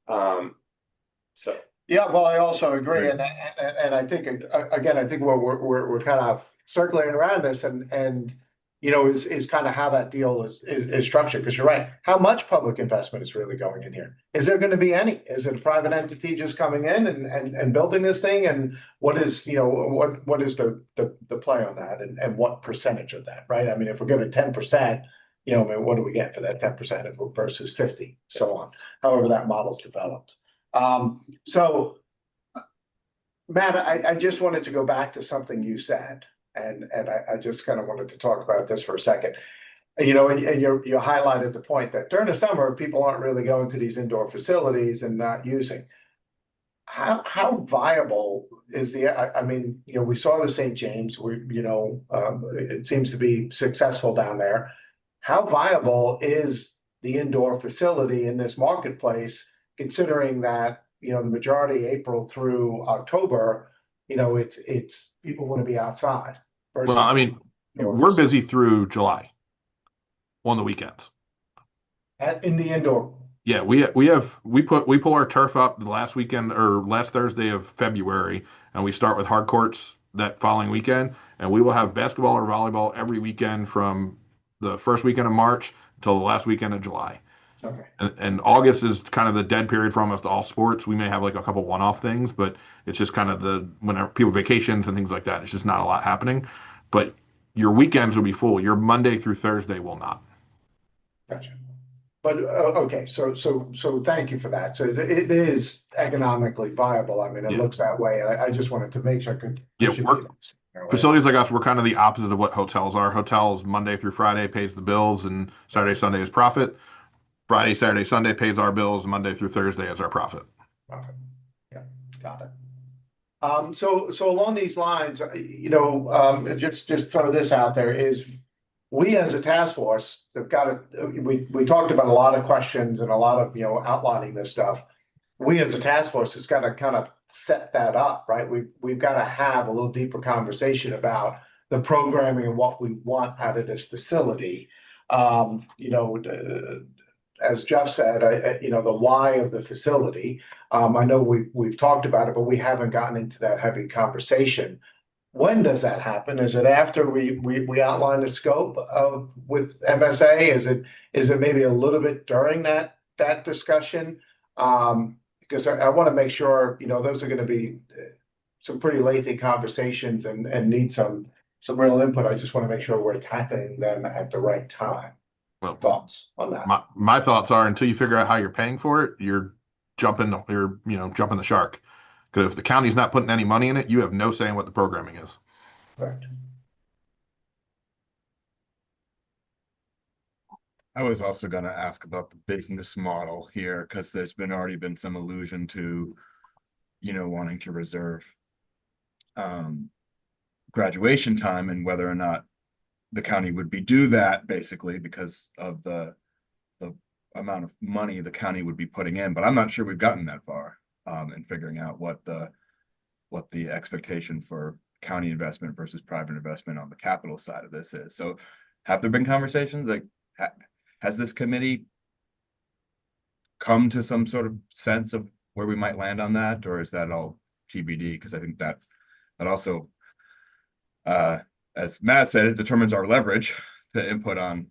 S1: So.
S5: Yeah, well, I also agree, and I think again, I think we're kind of circling around this, and is kind of how that deal is structured. Because you're right, how much public investment is really going in here? Is there going to be any? Is it a private entity just coming in and building this thing? And what is, what is the play on that, and what percentage of that, right? I mean, if we're giving 10%, I mean, what do we get for that 10% versus 50, so on, however that model's developed. So Matt, I just wanted to go back to something you said. And I just kind of wanted to talk about this for a second. And you highlighted the point that during the summer, people aren't really going to these indoor facilities and not using. How viable is I mean, we saw the St. James, it seems to be successful down there. How viable is the indoor facility in this marketplace, considering that, the majority April through October, it's people want to be outside.
S6: Well, I mean, we're busy through July on the weekends.
S5: In the indoor.
S6: Yeah, we pull our turf up the last weekend or last Thursday of February, and we start with hard courts that following weekend, and we will have basketball or volleyball every weekend from the first weekend of March until the last weekend of July.
S5: Okay.
S6: And August is kind of the dead period for almost all sports. We may have like a couple one-off things, but it's just kind of whenever people vacations and things like that, it's just not a lot happening. But your weekends will be full. Your Monday through Thursday will not.
S5: Gotcha. But okay, so thank you for that. So it is economically viable. I mean, it looks that way. I just wanted to make sure.
S6: Facilities like us, we're kind of the opposite of what hotels are. Hotels Monday through Friday pays the bills, and Saturday, Sunday is profit. Friday, Saturday, Sunday pays our bills. Monday through Thursday is our profit.
S5: Profit. Yeah, got it. So along these lines, just throw this out there is we as a task force have got to, we talked about a lot of questions and a lot of, outlining this stuff. We as a task force has got to kind of set that up, right? We've got to have a little deeper conversation about the programming and what we want out of this facility. As Jeff said, the why of the facility. I know we've talked about it, but we haven't gotten into that heavy conversation. When does that happen? Is it after we outline the scope with MSA? Is it maybe a little bit during that discussion? Because I want to make sure those are going to be some pretty lengthy conversations and need some real input. I just want to make sure we're tackling them at the right time.
S6: Well,
S5: thoughts on that?
S6: My thoughts are, until you figure out how you're paying for it, you're jumping the shark. Because if the county's not putting any money in it, you have no say in what the programming is.
S5: Correct.
S10: I was also going to ask about the business model here, because there's already been some allusion to, wanting to reserve graduation time, and whether or not the county would be do that, basically because of the amount of money the county would be putting in. But I'm not sure we've gotten that far in figuring out what the expectation for county investment versus private investment on the capital side of this is. So have there been conversations? Like, has this committee come to some sort of sense of where we might land on that, or is that all TBD? Because I think that also, as Matt said, it determines our leverage to input on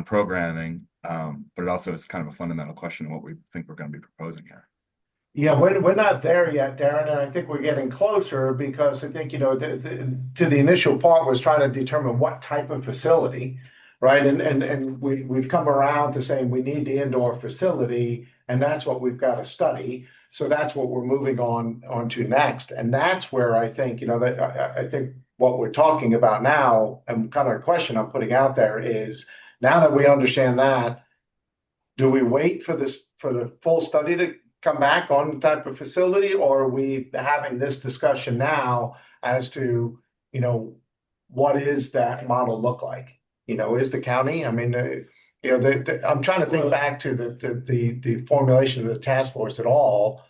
S10: programming, but it also is kind of a fundamental question of what we think we're going to be proposing here.
S5: Yeah, we're not there yet, Darren, and I think we're getting closer, because I think to the initial part was trying to determine what type of facility, right? And we've come around to saying we need the indoor facility, and that's what we've got to study. So that's what we're moving on to next. And that's where I think, that I think what we're talking about now, and kind of a question I'm putting out there is, now that we understand that, do we wait for the full study to come back on the type of facility, or are we having this discussion now as to, what is that model look like? Is the county, I mean, I'm trying to think back to the formulation of the task force at all.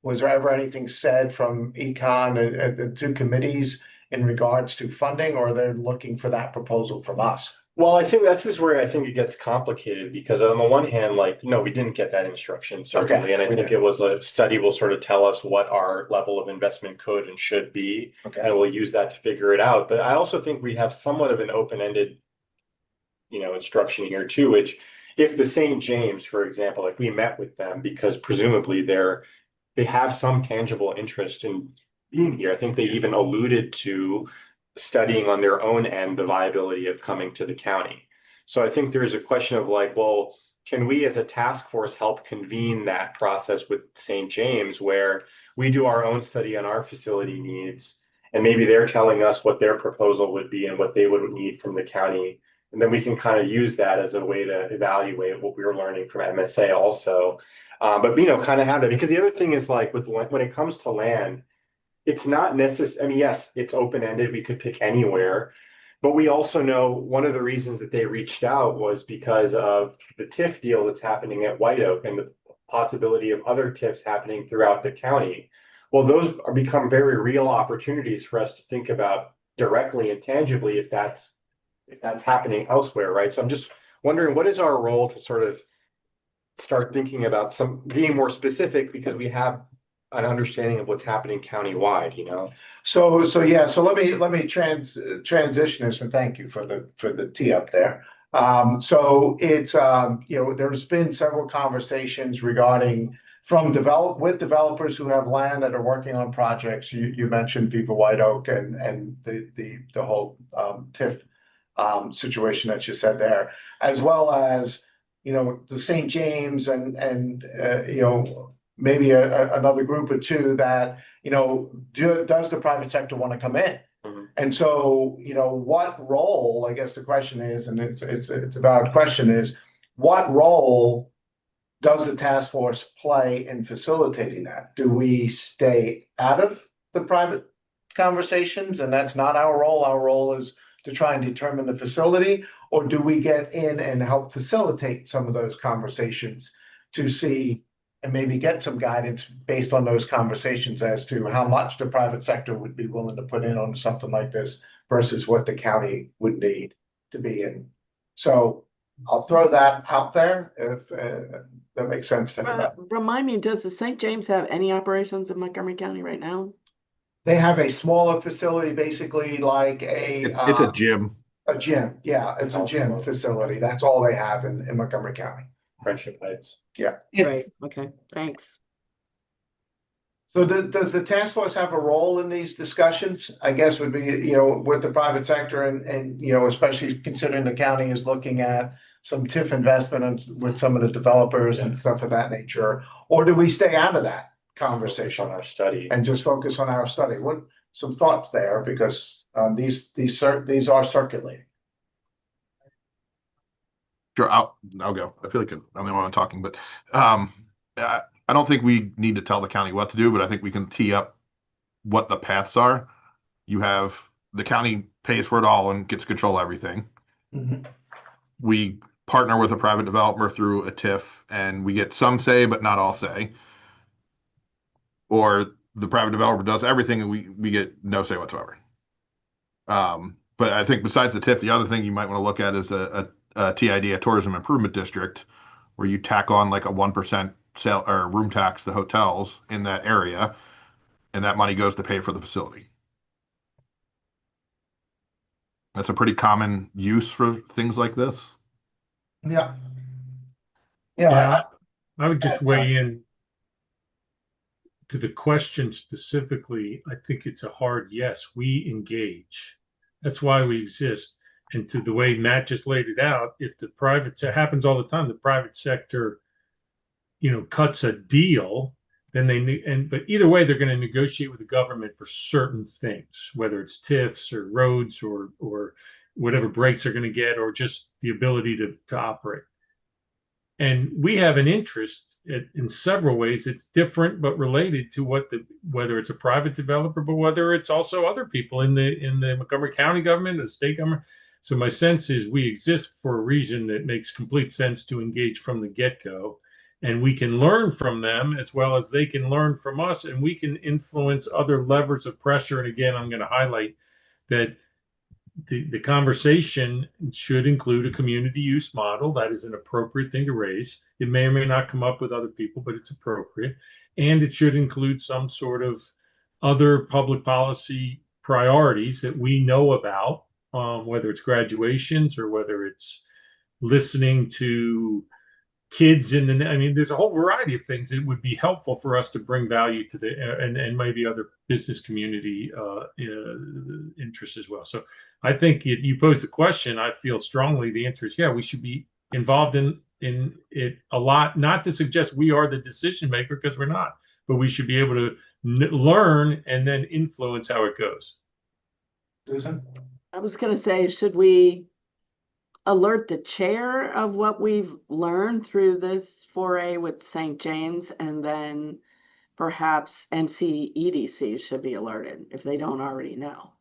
S5: Was there ever anything said from econ and the two committees in regards to funding, or they're looking for that proposal from us?
S1: Well, I think this is where I think it gets complicated because on the one hand, like, no, we didn't get that instruction certainly.
S5: Okay.
S1: And I think it was a study will sort of tell us what our level of investment could and should be.
S5: Okay.
S1: And we'll use that to figure it out. But I also think we have somewhat of an open-ended, instruction here too, which if the St. James, for example, like we met with them because presumably they have some tangible interest in being here. I think they even alluded to studying on their own end the viability of coming to the county. So I think there's a question of like, well, can we as a task force help convene that process with St. James where we do our own study on our facility needs and maybe they're telling us what their proposal would be and what they would need from the county. And then we can kind of use that as a way to evaluate what we were learning from MSA also. But kind of have that, because the other thing is like when it comes to land, it's not necessary. I mean, yes, it's open-ended. We could pick anywhere, but we also know one of the reasons that they reached out was because of the TIF deal that's happening at White Oak and the possibility of other TIFs happening throughout the county. Well, those are become very real opportunities for us to think about directly and tangibly if that's happening elsewhere, right? So I'm just wondering, what is our role to sort of start thinking about being more specific, because we have an understanding of what's happening countywide,
S5: So let me transition this, and thank you for the tee up there. So it's there's been several conversations regarding with developers who have land that are working on projects. You mentioned Viva White Oak and the whole TIF situation that you said there, as well as the St. James and maybe another group or two that, does the private sector want to come in?
S1: Mm-hmm.
S5: And so, what role, I guess the question is, and it's a valid question, is what role does the task force play in facilitating that? Do we stay out of the private conversations and that's not our role? Our role is to try and determine the facility, or do we get in and help facilitate some of those conversations to see and maybe get some guidance based on those conversations as to how much the private sector would be willing to put in on something like this versus what the county would need to be in? So I'll throw that out there if that makes sense to anybody.
S9: Remind me, does the St. James have any operations in Montgomery County right now?
S5: They have a smaller facility, basically like
S6: It's a gym.
S5: A gym, yeah, it's a gym facility. That's all they have in Montgomery County.
S1: Friendship Heights.
S5: Yeah.
S9: Great, okay, thanks.
S5: So does the task force have a role in these discussions? I guess would be, with the private sector and especially considering the county is looking at some TIF investment with some of the developers and stuff of that nature, or do we stay out of that conversation
S1: On our study.
S5: and just focus on our study? What some thoughts there, because these are circulating.
S6: Sure, I'll go. I feel like I'm the only one talking, but I don't think we need to tell the county what to do, but I think we can tee up what the paths are. You have the county pays for it all and gets control of everything.
S5: Mm-hmm.
S6: We partner with a private developer through a TIF and we get some say, but not all say. Or the private developer does everything and we get no say whatsoever. But I think besides the TIF, the other thing you might want to look at is a TID, a tourism improvement district, where you tack on like a 1% sale or room tax to hotels in that area, and that money goes to pay for the facility. That's a pretty common use for things like this.
S5: Yeah.
S3: Yeah, I would just weigh in to the question specifically. I think it's a hard yes. We engage. That's why we exist. And to the way Matt just laid it out, if the private happens all the time, the private sector, cuts a deal, then but either way, they're going to negotiate with the government for certain things, whether it's TIFs or roads or whatever breaks they're going to get, or just the ability to operate. And we have an interest in several ways. It's different, but related to whether it's a private developer, but whether it's also other people in the Montgomery County government, the state government. So my sense is we exist for a reason that makes complete sense to engage from the get-go. And we can learn from them as well as they can learn from us, and we can influence other levers of pressure. And again, I'm going to highlight that the conversation should include a community use model. That is an appropriate thing to raise. It may or may not come up with other people, but it's appropriate. And it should include some sort of other public policy priorities that we know about, whether it's graduations or whether it's listening to kids in the, I mean, there's a whole variety of things that would be helpful for us to bring value to the, and maybe other business community interests as well. So I think you pose the question, I feel strongly the answer is, yeah, we should be involved in it a lot, not to suggest we are the decision maker, because we're not, but we should be able to learn and then influence how it goes.
S5: Susan?
S9: I was going to say, should we alert the chair of what we've learned through this foray with St. James, and then perhaps NCEDC should be alerted if they don't already know?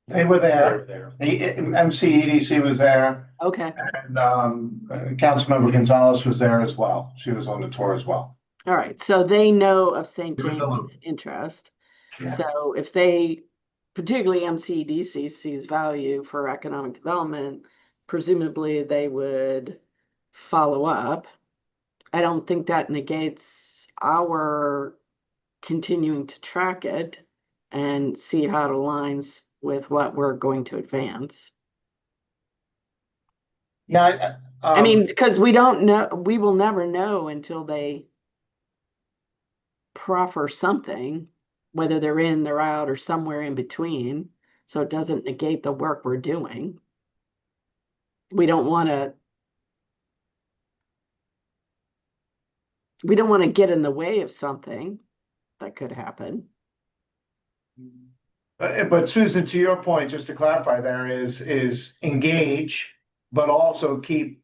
S5: They were there. The MCEDC was there,
S9: Okay.
S5: and Councilmember Gonzalez was there as well. She was on the tour as well.
S9: All right. So they know of St.
S5: You're in the loop.
S9: James' interest.
S5: Yeah.
S9: So if they, particularly MCEDC, sees value for economic development, presumably they would follow up. I don't think that negates our continuing to track it and see how it aligns with what we're going to advance.
S5: Yeah,
S9: I mean, because we don't know, we will never know until they proffer something, whether they're in, they're out, or somewhere in between. So it doesn't negate the work we're doing. We don't want to get in the way of something that could happen.
S5: But Susan, to your point, just to clarify, there is engage, but also keep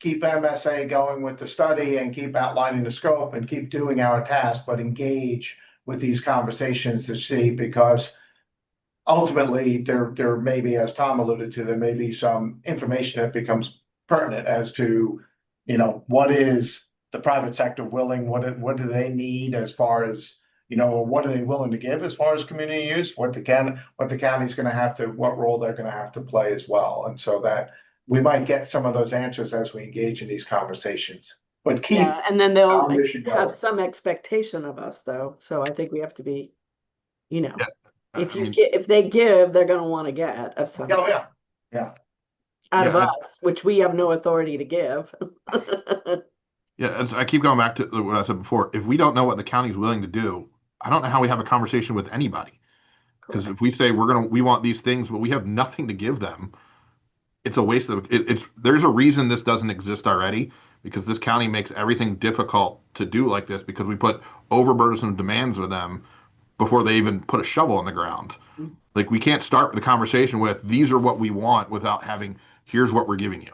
S5: MSA going with the study and keep outlining the scope and keep doing our task, but engage with these conversations to see, because ultimately there may be, as Tom alluded to, there may be some information that becomes pertinent as to, you know, what is the private sector willing, what do they need as far as, you know, what are they willing to give as far as community use, what the county's going to have to, what role they're going to have to play as well. And so that we might get some of those answers as we engage in these conversations, but keep.
S9: Yeah, and then they'll
S5: our mission going.
S9: have some expectation of us, though. So I think we have to be, you know,
S6: Yeah,
S9: if
S6: I
S9: you
S6: mean-
S9: get, if they give, they're going to want to get of something
S5: Oh, yeah.
S9: out of
S6: Yeah,
S9: us, which we have no authority to give.
S6: Yeah, I keep going back to what I said before. If we don't know what the county's willing to do, I don't know how we have a conversation with anybody. Because if we say we want these things, but we have nothing to give them, it's a waste of it's. There's a reason this doesn't exist already, because this county makes everything difficult to do like this, because we put overburdensome demands with them before they even put a shovel in the ground. Like, we can't start the conversation with these are what we want without having here's what we're giving you.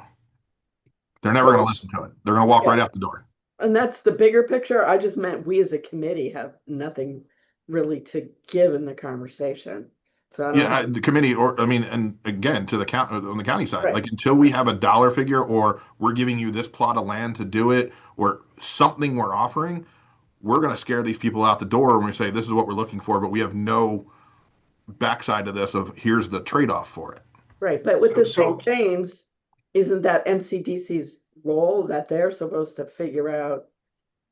S6: They're never going to listen to it. They're going to walk right out the door.
S9: And that's the bigger picture. I just meant we as a committee have nothing really to give in the conversation. So I don't know.
S6: The committee, or I mean, and again, to the county, on the county side,
S9: Right.
S6: like, until we have a dollar figure, or we're giving you this plot of land to do it, or something we're offering, we're going to scare these people out the door when we say this is what we're looking for, but we have no backside of this of here's the trade-off for it.
S9: Right, but with
S5: So-
S9: the
S5: so-
S9: St. James, isn't that MCDC's role that they're supposed to figure out,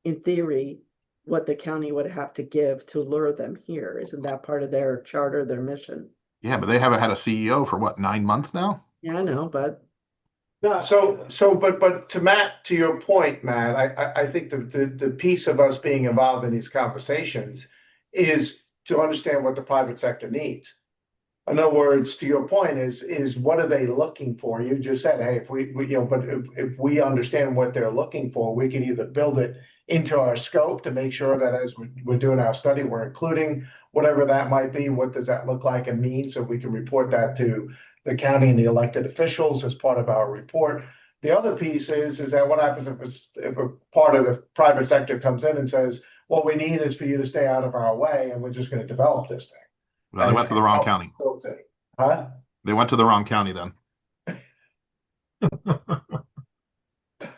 S9: in theory, what the county would have to give to lure them here? Isn't that part of their charter, their mission?
S6: Yeah, but they haven't had a CEO for what, 9 months now?
S9: Yeah, I know, but
S5: No, but to your point, Matt, I think the piece of us being involved in these conversations is to understand what the private sector needs. In other words, to your point is what are they looking for? You just said, hey, if we you know, but if we understand what they're looking for, we can either build it into our scope to make sure that as we're doing our study, we're including whatever that might be. What does that look like and mean? So we can report that to the county and the elected officials as part of our report. The other piece is that what happens if a part of the private sector comes in and says, what we need is for you to stay out of our way, and we're just going to develop this thing.
S6: Well, they went to the wrong county.
S5: Huh?
S6: They went to the wrong county then.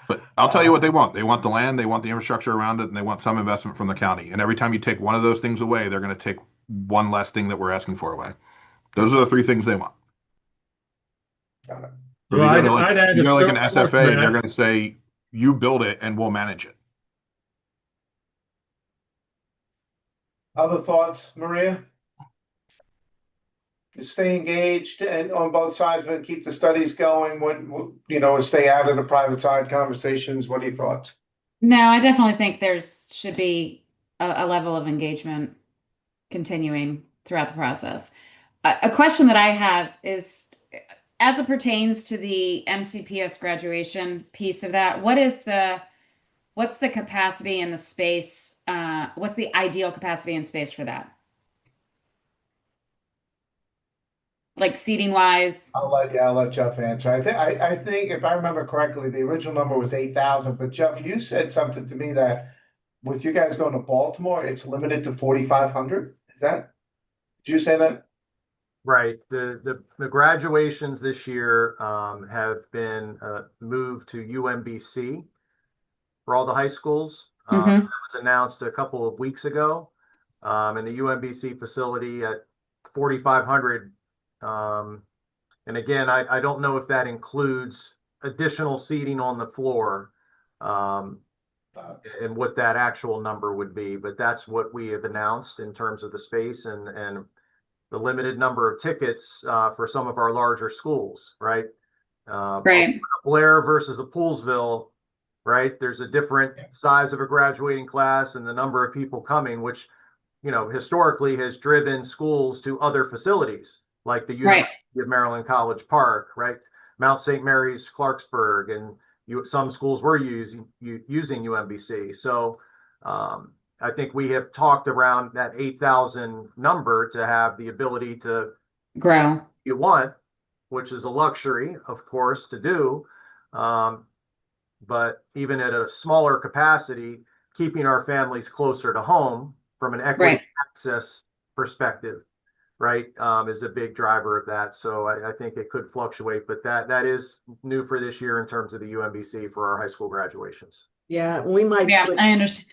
S6: But I'll tell you what they want. They want the land, they want the infrastructure around it, and they want some investment from the county. And every time you take one of those things away, they're going to take one less thing that we're asking for away. Those are the three things they want.
S5: Got it.
S6: So
S3: Well,
S6: if you go to
S3: I'd add
S6: you
S3: a
S6: go like an
S3: third fourth,
S6: SFA, they're
S3: Matt.
S6: going to say, you build it and we'll manage it.
S5: Other thoughts, Maria? Stay engaged and on both sides of it, keep the studies going, stay out of the private side conversations. What are your thoughts?
S7: No, I definitely think should be a level of engagement continuing throughout the process. A question that I have is, as it pertains to the MCPS graduation piece of that, what's the capacity and the space? What's the ideal capacity and space for that? Like seating wise?
S5: I'll let Jeff answer. I think if I remember correctly, the original number was 8,000, but Jeff, you said something to me that with you guys going to Baltimore, it's limited to 4,500. Did you say that?
S8: Right. The graduations this year have been moved to UMBC for all the high schools. That was announced a couple of weeks ago. And the UMBC facility at 4,500. And again, I don't know if that includes additional seating on the floor and what that actual number would be, but that's what we have announced in terms of the space and the limited number of tickets for some of our larger schools, right?
S7: Right.
S8: Blair versus a Poolsville, right? There's a different size of a graduating class and the number of people coming, which, historically has driven schools to other facilities like the University of Maryland College Park, right? Mount St. Mary's, Clarksburg, and some schools were using UMBC. So I think we have talked around that 8,000 number to have the ability to
S7: grow
S8: you want, which is a luxury, of course, to do. But even at a smaller capacity, keeping our families closer to home from an equity access perspective, right, is a big driver of that. So I think it could fluctuate, but that is new for this year in terms of the UMBC for our high school graduations.
S9: Yeah, we might.
S7: Yeah,
S9: switch.
S7: I understand.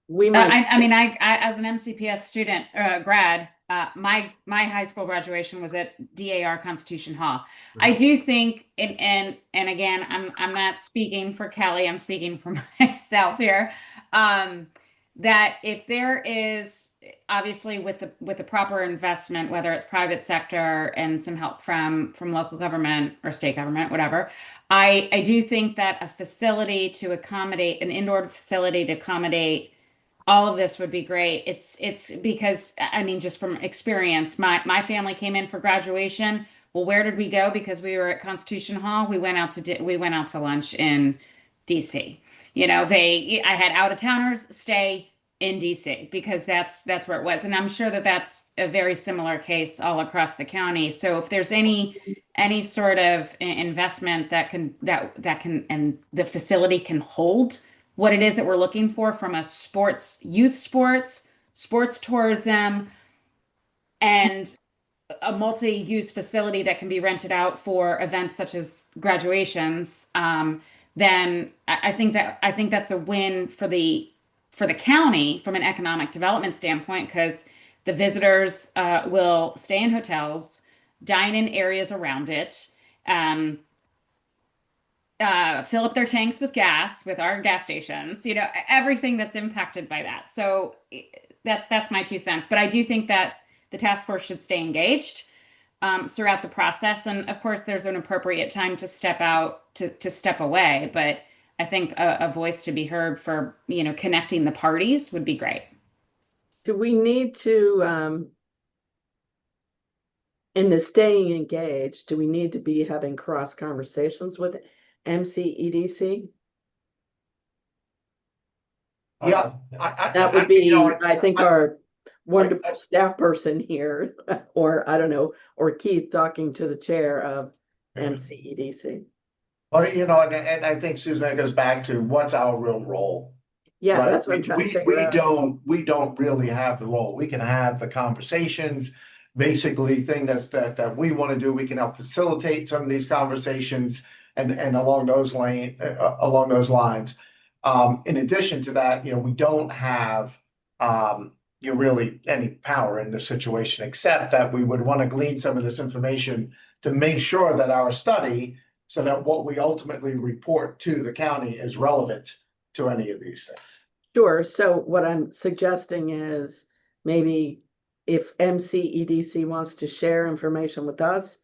S9: We might.
S7: I as an MCPS student, grad, my high school graduation was at DAR Constitution Hall. I do think, and again, I'm not speaking for Kelly, I'm speaking for myself here, that if there is, obviously with the proper investment, whether it's private sector and some help from local government or state government, whatever, I do think that a facility to accommodate, an indoor facility to accommodate all of this would be great. It's because, I mean, just from experience, my family came in for graduation. Well, where did we go? Because we were at Constitution Hall. We went out to lunch in DC. I had out of towners stay in DC because that's where it was. And I'm sure that that's a very similar case all across the county. So if there's any sort of investment that can and the facility can hold what it is that we're looking for from a youth sports tourism, and a multi-use facility that can be rented out for events such as graduations, then I think that's a win for the county from an economic development standpoint, because the visitors will stay in hotels, dine in areas around it, fill up their tanks with gas with our gas stations, everything that's impacted by that. So that's my 2 cents. But I do think that the task force should stay engaged throughout the process. And of course, there's an appropriate time to step out, to step away. But I think a voice to be heard for, connecting the parties would be great.
S9: Do we need to, in the staying engaged, do we need to be having cross conversations with MCEDC?
S5: Yeah,
S9: That would be, I think, our wonderful staff person here, or I don't know, or Keith talking to the chair of MCEDC.
S5: Or, and I think, Susan, it goes back to what's our real role.
S9: Yeah,
S5: right?
S9: that's what I'm trying to figure out.
S5: We don't really have the role. We can have the conversations, basically thing that we want to do. We can help facilitate some of these conversations and along those lines. In addition to that, we don't have you really any power in this situation, except that we would want to glean some of this information to make sure that our study, so that what we ultimately report to the county is relevant to any of these things.
S9: Sure. So what I'm suggesting is maybe if MCEDC wants to share information with us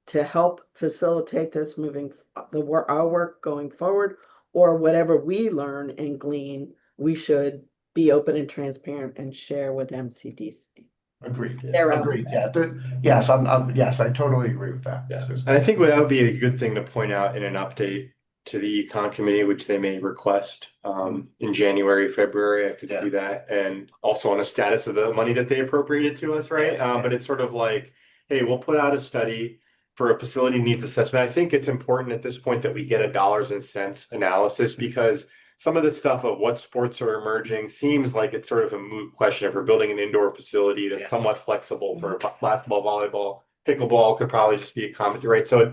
S9: to help facilitate this moving our work going forward, or whatever we learn and glean, we should be open and transparent and share with MCDC.
S5: Agreed.
S9: They're out.
S5: Agreed. Yeah. Yes, yes, I totally agree with that.
S1: Yeah, and I think that would be a good thing to point out in an update to the econ committee, which they may request in January, February. I could
S5: Yeah.
S1: do that, and also on the status of the money that they appropriated to us, right?
S5: Yes,
S1: But it's sort of like, hey, we'll put out a study for a facility needs assessment. I think it's important at this point that we get a dollars and cents analysis, because some of the stuff of what sports are emerging seems like it's sort of a moot question. If we're building an indoor facility that's
S5: Yeah.
S1: somewhat flexible for basketball, volleyball, pickleball could probably just be a comment, right? So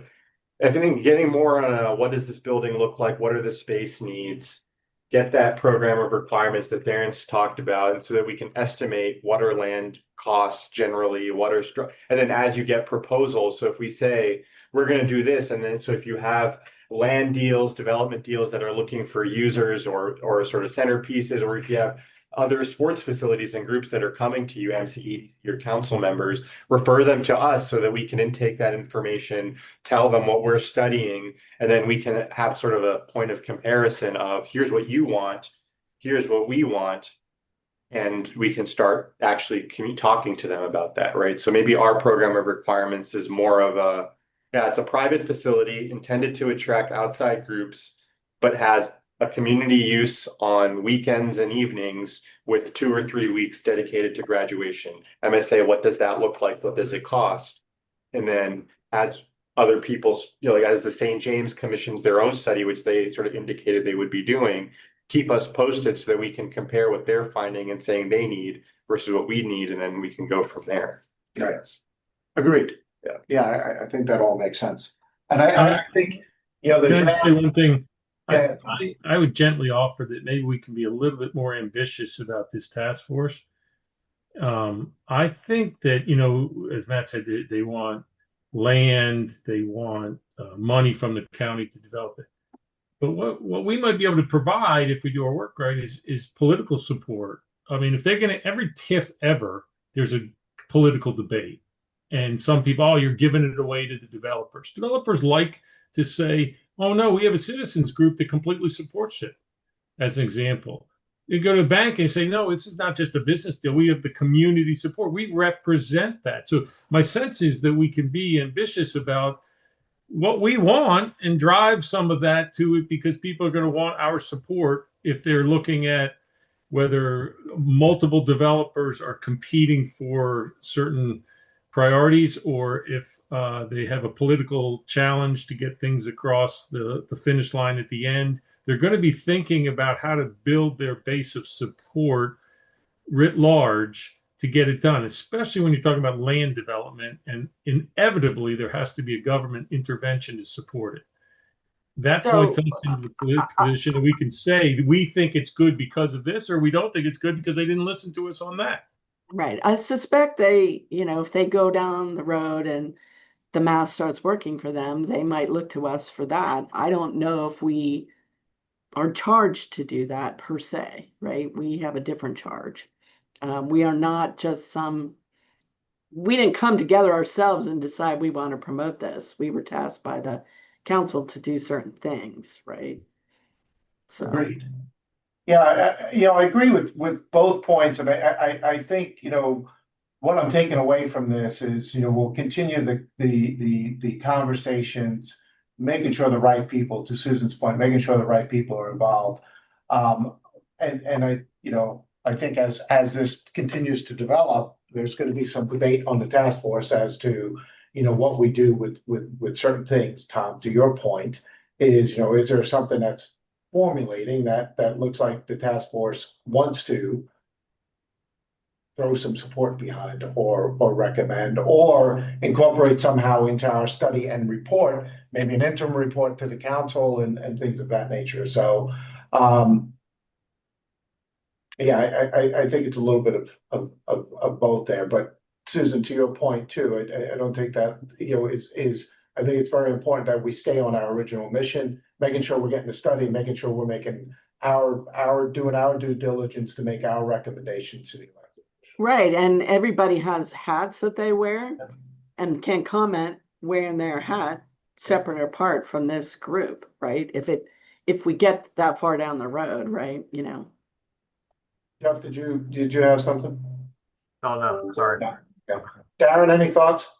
S1: I think getting more on what does this building look like? What are the space needs? Get that program of requirements that Darren's talked about, and so that we can estimate what are land costs generally, what are and then as you get proposals. So if we say we're going to do this, and then so if you have land deals, development deals that are looking for users or sort of centerpieces, or if you have other sports facilities and groups that are coming to you, MCE, your council members, refer them to us so that we can intake that information, tell them what we're studying, and then we can have sort of a point of comparison of here's what you want, here's what we want, and we can start actually talking to them about that, right? So maybe our program of requirements is more of a, yeah, it's a private facility intended to attract outside groups, but has a community use on weekends and evenings with 2 or 3 weeks dedicated to graduation. MSA, what does that look like? What does it cost? And then as other people's, like as the St. James commissions their own study, which they sort of indicated they would be doing, keep us posted so that we can compare what they're finding and saying they need versus what we need, and then we can go from there.
S5: Yes. Agreed.
S1: Yeah.
S5: Yeah, I think that all makes sense. And I think, the
S3: Can I
S5: draft.
S3: say one thing?
S5: Yeah.
S3: I would gently offer that maybe we can be a little bit more ambitious about this task force. I think that, as Matt said, they want land, they want money from the county to develop it. But what we might be able to provide if we do our work right is political support. I mean, if they're going to, every TIF ever, there's a political debate. And some people, oh, you're giving it away to the developers. Developers like to say, oh, no, we have a citizens group that completely supports it, as an example. You go to a bank and say, no, this is not just a business deal. We have the community support. We represent that. So my sense is that we can be ambitious about what we want and drive some of that to it, because people are going to want our support if they're looking at whether multiple developers are competing for certain priorities, or if they have a political challenge to get things across the finish line at the end. They're going to be thinking about how to build their base of support writ large to get it done, especially when you're talking about land development, and inevitably there has to be a government intervention to support it. That points us into the political position that we can say we think it's good because of this, or we don't think it's good because they didn't listen to us on that.
S9: Right. I suspect they, if they go down the road and the math starts working for them, they might look to us for that. I don't know if we are charged to do that per se, right? We have a different charge. We are not just we didn't come together ourselves and decide we want to promote this. We were tasked by the council to do certain things, right? So.
S5: Agreed. Yeah, I agree with both points, and I think what I'm taking away from this is we'll continue the conversations, making sure the right people, to Susan's point, making sure the right people are involved, and I think as this continues to develop, there's going to be some debate on the task force as to what we do with certain things. Tom, to your point, is there something that's formulating that looks like the task force wants to throw some support behind, or recommend, or incorporate somehow into our study and report, maybe an interim report to the council and things of that nature. So yeah, I think it's a little bit of both there, but Susan, to your point too, I don't think that, I think it's very important that we stay on our original mission, making sure we're getting the study, making sure we're making doing our due diligence to make our recommendations to the elected.
S9: Right, and everybody has hats that they wear and can comment wearing their hat separate or apart from this group, right? If we get that far down the road, right,
S5: Jeff, did you have something?
S8: Oh, no, sorry.
S5: Yeah. Darren, any thoughts?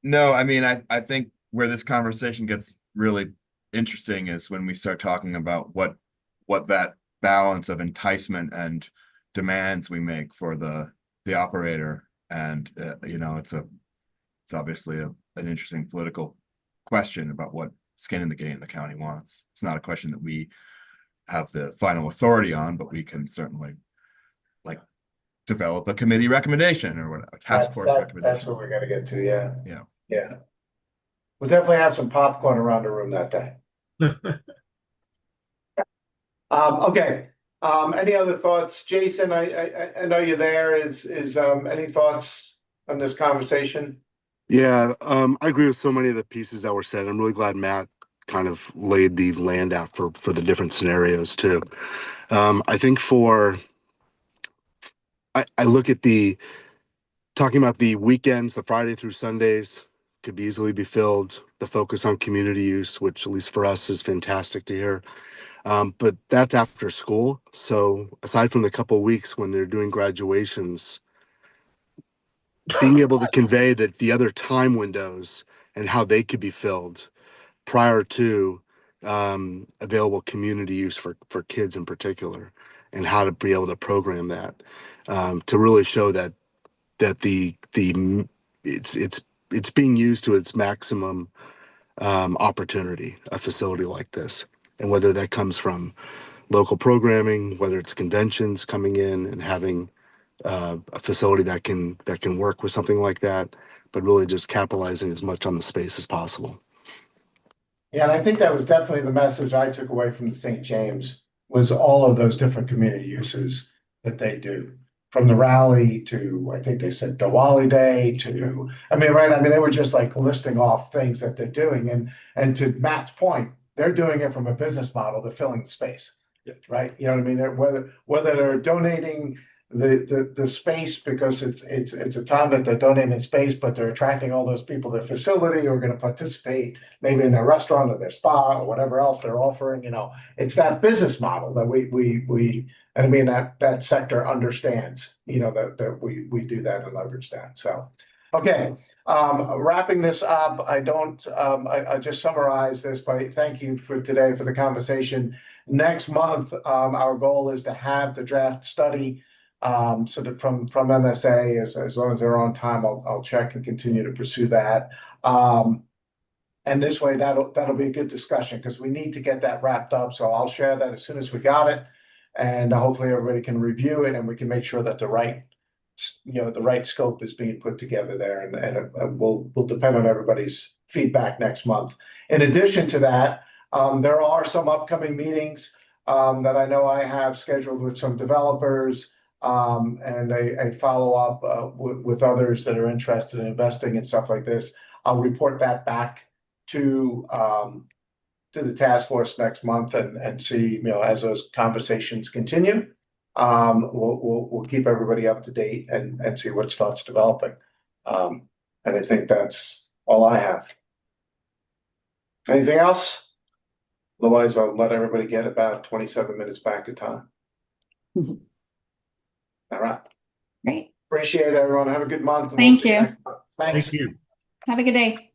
S10: No, I mean, I think where this conversation gets really interesting is when we start talking about what that balance of enticement and demands we make for the operator. And it's obviously an interesting political question about what skin in the game the county wants. It's not a question that we have the final authority on, but we can certainly develop a committee recommendation or whatever, task force recommendation.
S5: That's what we're gonna get to, yeah.
S10: Yeah.
S5: Yeah. We'll definitely have some popcorn around the room that day. Okay, any other thoughts? Jason, I know you're there. Is any thoughts on this conversation?
S11: Yeah, I agree with so many of the pieces that were said. I'm really glad Matt kind of laid the land out for the different scenarios too. I think I look at talking about the weekends, the Friday through Sundays could easily be filled. The focus on community use, which at least for us is fantastic to hear. But that's after school. So aside from the couple of weeks when they're doing graduations, being able to convey that the other time windows and how they could be filled prior to available community use for kids in particular, and how to be able to program that to really show that it's being used to its maximum opportunity, a facility like this, and whether that comes from local programming, whether it's conventions coming in and having a facility that can work with something like that, but really just capitalizing as much on the space as possible.
S5: Yeah, and I think that was definitely the message I took away from the St. James, was all of those different community uses that they do. From the rally to, I think they said Diwali Day to, they were just like listing off things that they're doing. And to Matt's point, they're doing it from a business model, they're filling the space, right? You know what I mean? Whether they're donating the space because it's a time that they're donating space, but they're attracting all those people to their facility who are going to participate maybe in their restaurant or their spa or whatever else they're offering. It's that business model that that sector understands, that we do that and leverage that. So, okay, wrapping this up, I just summarize this by thank you for today for the conversation. Next month, our goal is to have the draft study so that from MSA, as long as they're on time, I'll check and continue to pursue that. And this way, that'll be a good discussion because we need to get that wrapped up. So I'll share that as soon as we got it, and hopefully everybody can review it and we can make sure that the right scope is being put together there. And we'll depend on everybody's feedback next month. In addition to that, there are some upcoming meetings that I know I have scheduled with some developers. And a follow up with others that are interested in investing and stuff like this. I'll report that back to the task force next month and see, as those conversations continue, we'll keep everybody up to date and see what starts developing. And I think that's all I have. Anything else? Otherwise, I'll let everybody get about 27 minutes back in time. All right.
S7: Great.
S5: Appreciate it, everyone. Have a good month.
S7: Thank you.
S5: Thanks.
S3: Thank you.
S7: Have a good day.